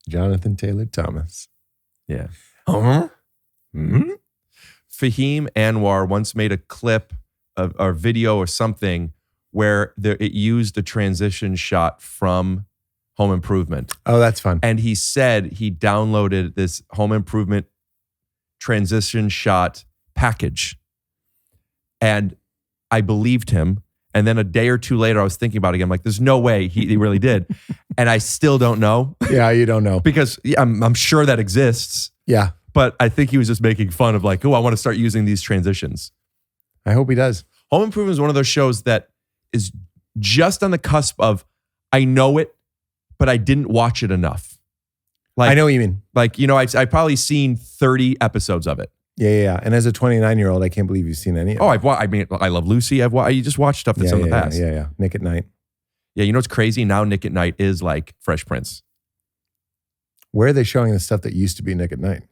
Jonathan Taylor Thomas. Yeah. Uh-huh. Mm-hmm. Fahim Anwar once made a clip or video or something where it used a transition shot from Home Improvement. Oh, that's fun. And he said he downloaded this Home Improvement transition shot package. And I believed him. And then a day or two later, I was thinking about it again. I'm like, there's no way he really did. And I still don't know. Yeah, you don't know. Because I'm sure that exists. Yeah. But I think he was just making fun of like, oh, I want to start using these transitions. I hope he does. Home Improvement is one of those shows that is just on the cusp of, I know it, but I didn't watch it enough. Like, I know what you mean. Like, you know, I've probably seen 30 episodes of it. Yeah. And as a 29-year-old, I can't believe you've seen any of it. I love Lucy. You just watch stuff that's in the past. Yeah. Nick at Night. Yeah, you know what's crazy? Now Nick at Night is like Fresh Prince. Where are they showing the stuff that used to be Nick at Night?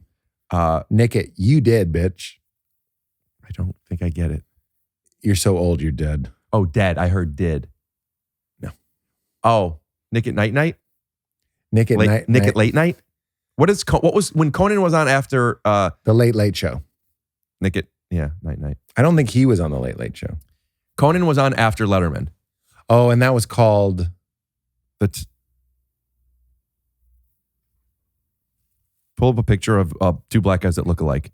Nick at You Dead, bitch. I don't think I get it. You're so old, you're dead. Oh, dead. I heard did. No. Oh, Nick at Night Night? Nick at Night. Nick at Late Night? What was when Conan was on after The Late Late Show? Night Night. I don't think he was on The Late Late Show. Conan was on after Letterman. Oh, and that was called Pull up a picture of two black guys that look alike.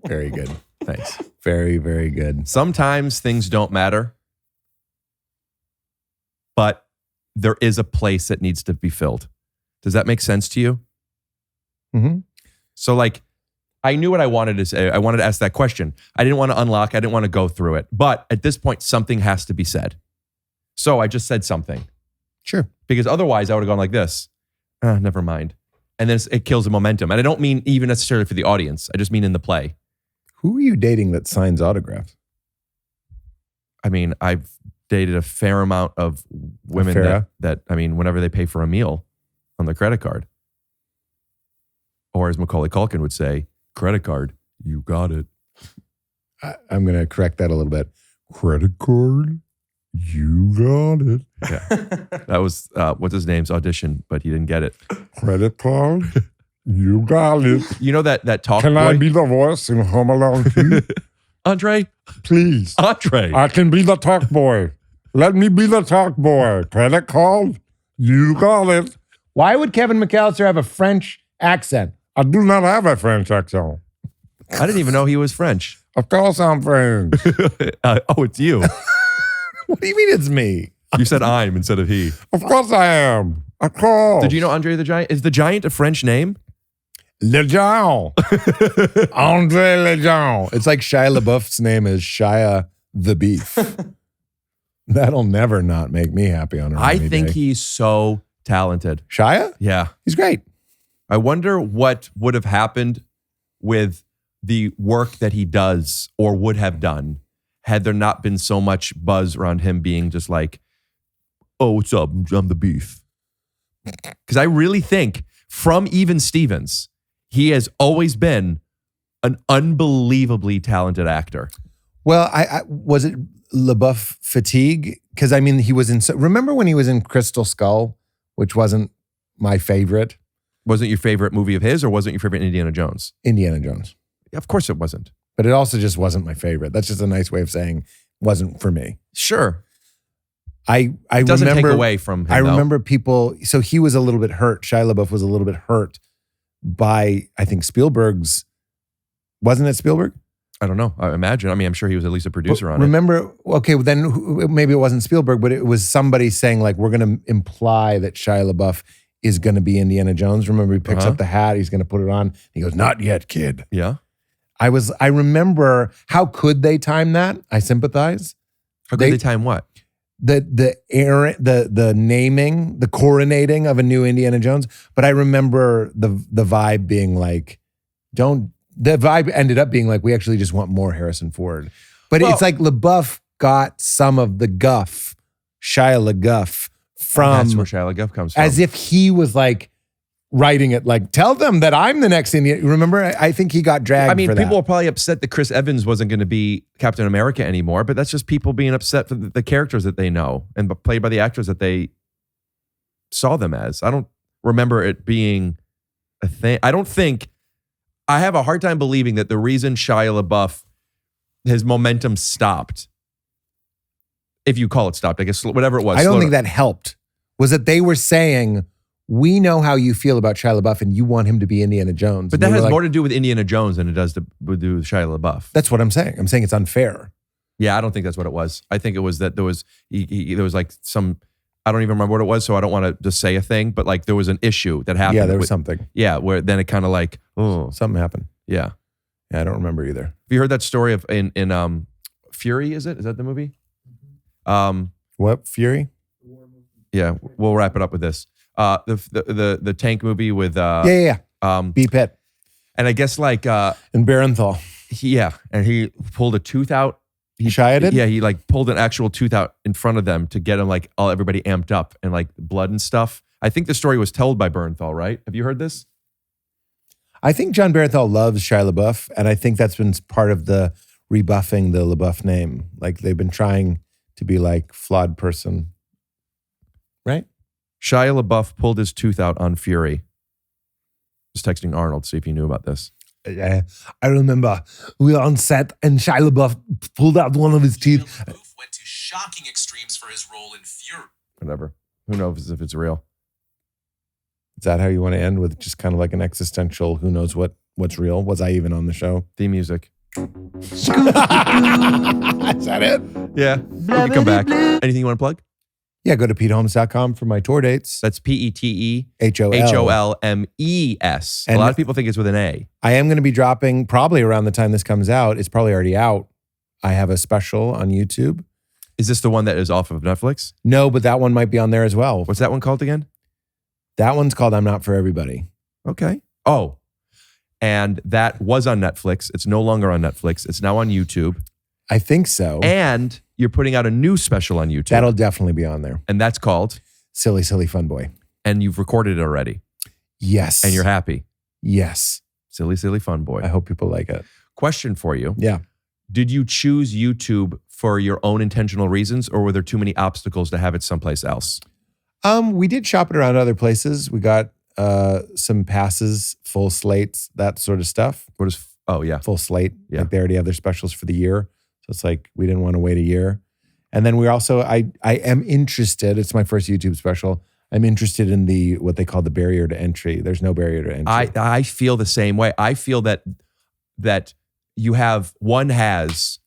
Very good. Thanks. Very, very good. Sometimes things don't matter, but there is a place that needs to be filled. Does that make sense to you? Mm-hmm. So like, I knew what I wanted to say. I wanted to ask that question. I didn't want to unlock. I didn't want to go through it. But at this point, something has to be said. So I just said something. Sure. Because otherwise I would have gone like this. Never mind. And then it kills the momentum. And I don't mean even necessarily for the audience. I just mean in the play. Who are you dating that signs autographs? I mean, I've dated a fair amount of women Farrah? that, I mean, whenever they pay for a meal on their credit card. Or as Macaulay Culkin would say, credit card, you got it. I'm going to correct that a little bit. Credit card, you got it. Yeah. That was, what's his name's audition, but he didn't get it. Credit card, you got it. You know that talk Can boy? I be the voice in Home Alone 2? Andre? Please. Andre. I can be the talk boy. Let me be the talk boy. Credit card, you got it. Why would Kevin McAllister have a French accent? I do not have a French accent. I didn't even know he was French. Of course I'm French. Oh, it's you. What do you mean it's me? You said I'm instead of he. Of course I am. Of course. Did you know Andre the Giant? Is the Giant a French name? Le Giant. Andre Le Giant. It's like Shia LaBeouf's name is Shia the Beef. That'll never not make me happy on a I rainy think day. he's so talented. Shia? Yeah. He's great. I wonder what would have happened with the work that he does or would have done had there not been so much buzz around him being just like, oh, what's up? I'm the Beef. Because I really think from even Stevens, he has always been an unbelievably talented actor. Well, I was it LaBeouf fatigue? Because I mean, he was in. Remember when he was in Crystal Skull, which wasn't my favorite. Wasn't your favorite movie of his, or wasn't your favorite Indiana Jones? Indiana Jones. Of course it wasn't. But it also just wasn't my favorite. That's just a nice way of saying wasn't for me. Sure. I It doesn't remember, take away from him. I though. remember people. So he was a little bit hurt. Shia LaBeouf was a little bit hurt by, I think, Spielberg's. Wasn't it Spielberg? I don't know. I imagine. I mean, I'm sure he was at least a producer on it. Remember, okay, well, then maybe it wasn't Spielberg, but it was somebody saying like, we're going to imply that Shia LaBeouf is going to be Indiana Jones. Remember, he picks up the hat, he's going to put it on. He goes, not yet, kid. Yeah. I remember, how could they time that? I sympathize. How could they time what? The naming, the coronating of a new Indiana Jones. But I remember the vibe being like, the vibe ended up being like, we actually just want more Harrison Ford. But it's like LaBeouf got some of the guff, Shia LaGuff, from. That's where Shia LaBeouf comes from. As if he was like writing it, like, tell them that I'm the next Indiana. Remember, I think he got dragged. I mean, for people that. are probably upset that Chris Evans wasn't going to be Captain America anymore, but that's just people being upset for the characters that they know and played by the actors that they saw them as. I don't remember it being a thing. I have a hard time believing that the reason Shia LaBeouf, his momentum stopped, if you call it stopped, I guess, whatever it was. I don't think that helped. Was that they were saying, we know how you feel about Shia LaBeouf and you want him to be Indiana Jones. But that has more to do with Indiana Jones than it does to do with Shia LaBeouf. That's what I'm saying. I'm saying it's unfair. Yeah, I don't think that's what it was. I think it was that there was like some, I don't even remember what it was, so I don't want to just say a thing, but like there was an issue that happened. Yeah, there was something. Yeah, where then it kind of like, oh. Something happened. Yeah. Yeah, I don't remember either. Have you heard that story of in Fury, is it? Is that the movie? What, Fury? Yeah, we'll wrap it up with this. The tank movie with Yeah. B. Pitt. And I guess like and Barenthal. And he pulled a tooth out. Shia did? Yeah, he like pulled an actual tooth out in front of them to get him like everybody amped up and like blood and stuff. I think the story was told by Barenthal, right? Have you heard this? I think John Barenthal loves Shia LaBeouf, and I think that's been part of the rebuffing the LaBeouf name. Like they've been trying to be like flawed person, right? Shia LaBeouf pulled his tooth out on Fury. Just texting Arnold, see if he knew about this. I remember we were on set and Shia LaBeouf pulled out one of his teeth. Shia LaBeouf went to shocking extremes for his role in Fury. Whatever. Who knows if it's real? Is that how you want to end, with just kind of like an existential, who knows what's real? Was I even on the show? Theme music. Is that it? Yeah. We can come back. Anything you want to plug? Yeah, go to PeteHolmes.com for my tour dates. That's PETEHOLMES. A And lot of people think it's with an A. I am going to be dropping, probably around the time this comes out, it's probably already out. I have a special on YouTube. Is this the one that is off of Netflix? No, but that one might be on there as well. What's that one called again? That one's called I'm Not For Everybody. Okay. Oh, and that was on Netflix. It's no longer on Netflix. It's now on YouTube. I think so. And you're putting out a new special on YouTube. That'll definitely be on there. And that's called Silly, Silly Fun Boy. And you've recorded it already. Yes. And you're happy. Yes. Silly, Silly Fun Boy. I hope people like it. Question for you. Yeah. Did you choose YouTube for your own intentional reasons, or were there too many obstacles to have it someplace else? We did shop it around other places. We got some passes, full slates, that sort of stuff. What is, oh yeah. Full slate. Yeah. Like they already have their specials for the year. So it's like, we didn't want to wait a year. And then we also, I am interested, it's my first YouTube special. I'm interested in what they call the barrier to entry. There's no barrier to entry. I feel the same way. I feel that you have, one has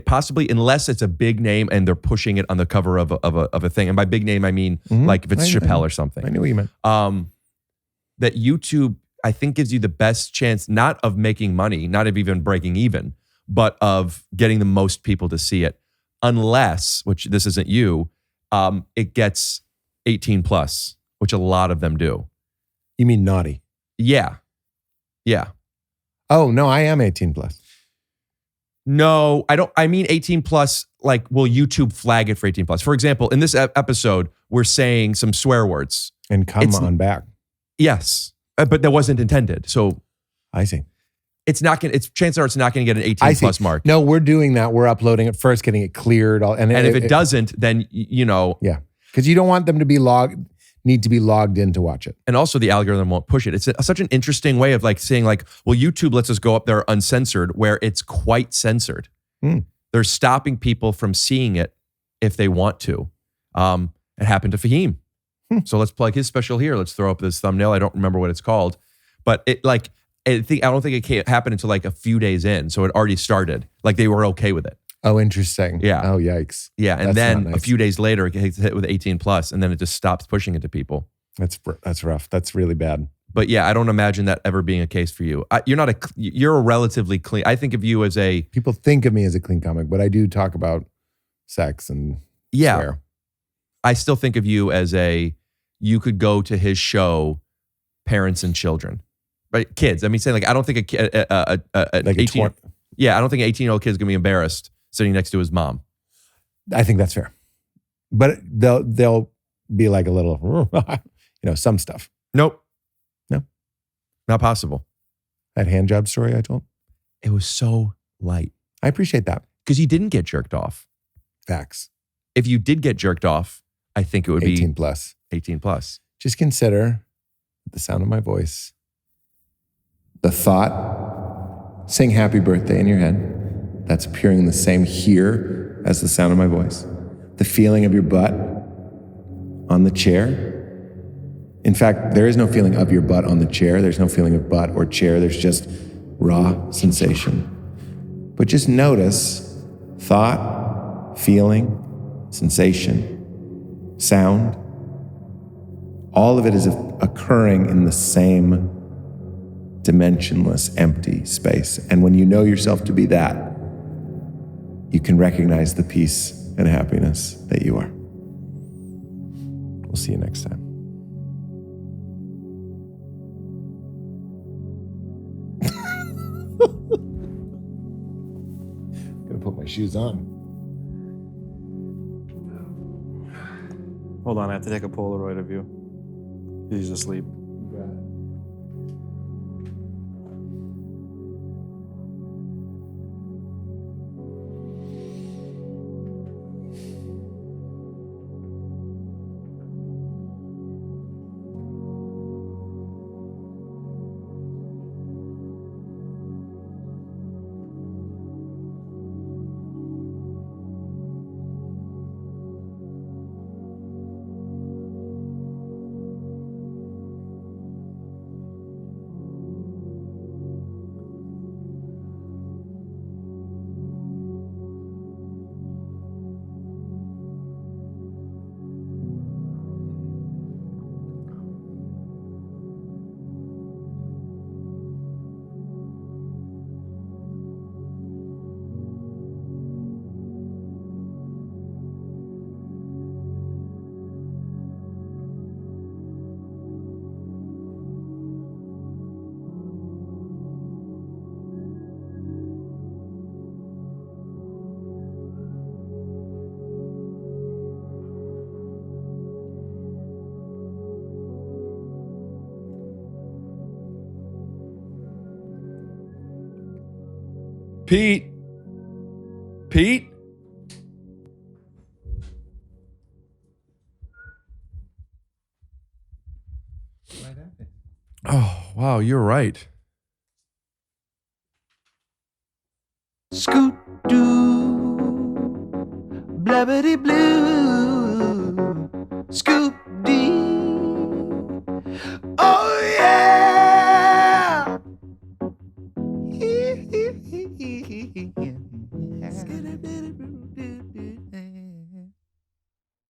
possibly, unless it's a big name and they're pushing it on the cover of a thing. And by big name, I mean like if it's Chappelle or something. I knew what you meant. That YouTube, I think, gives you the best chance, not of making money, not of even breaking even, but of getting the most people to see it. Unless, which this isn't you, it gets 18 plus, which a lot of them do. You mean naughty? Yeah. Yeah. Oh, no, I am 18 plus. No, I don't. I mean 18 plus, like, will YouTube flag it for 18 plus? For example, in this episode, we're saying some swear words. And come on back. Yes. But that wasn't intended. So I see. It's not going to, chances are it's not going to get an 18 plus mark. No, we're doing that. We're uploading it first, getting it cleared. And if it doesn't, then, Yeah. Because you don't want them to be need to be logged in to watch it. And also the algorithm won't push it. It's such an interesting way of like saying like, well, YouTube lets us go up there uncensored, where it's quite censored. They're stopping people from seeing it if they want to. It happened to Fahim. So let's plug his special here. Let's throw up this thumbnail. I don't remember what it's called, but I don't think it happened until like a few days in. So it already started. Like they were okay with it. Oh, interesting. Yeah. Oh, yikes. Yeah. And That's then not nice. a few days later, it gets hit with 18 plus, and then it just stops pushing it to people. That's rough. That's really bad. But yeah, I don't imagine that ever being a case for you. You're a relatively clean. I think of you as a. People think of me as a clean comic, but I do talk about sex and swear. I still think of you as you could go to his show, parents and children, right? Kids. I mean, saying like, I don't think a kid, Like 18. Yeah, I don't think an 18-year-old kid's gonna be embarrassed sitting next to his mom. I think that's fair. But they'll be like a little, some stuff. Nope. No. Not possible. That hand job story I told? It was so light. I appreciate that. Because you didn't get jerked off. Facts. If you did get jerked off, I think it would 18 be plus. 18 plus. Just consider the sound of my voice, the thought, saying happy birthday in your head. That's appearing the same here as the sound of my voice. The feeling of your butt on the chair. In fact, there is no feeling of your butt on the chair. There's no feeling of butt or chair. There's just raw sensation. But just notice thought, feeling, sensation, sound. All of it is occurring in the same dimensionless, empty space. And when you know yourself to be that, you can recognize the peace and happiness that you are. We'll see you next time. I'm gonna put my shoes on. Hold on, I have to take a Polaroid of you. He's asleep. Pete. Pete? Oh, wow, you're right. Scoot doo, blabbity blue, scoop dee. Oh yeah.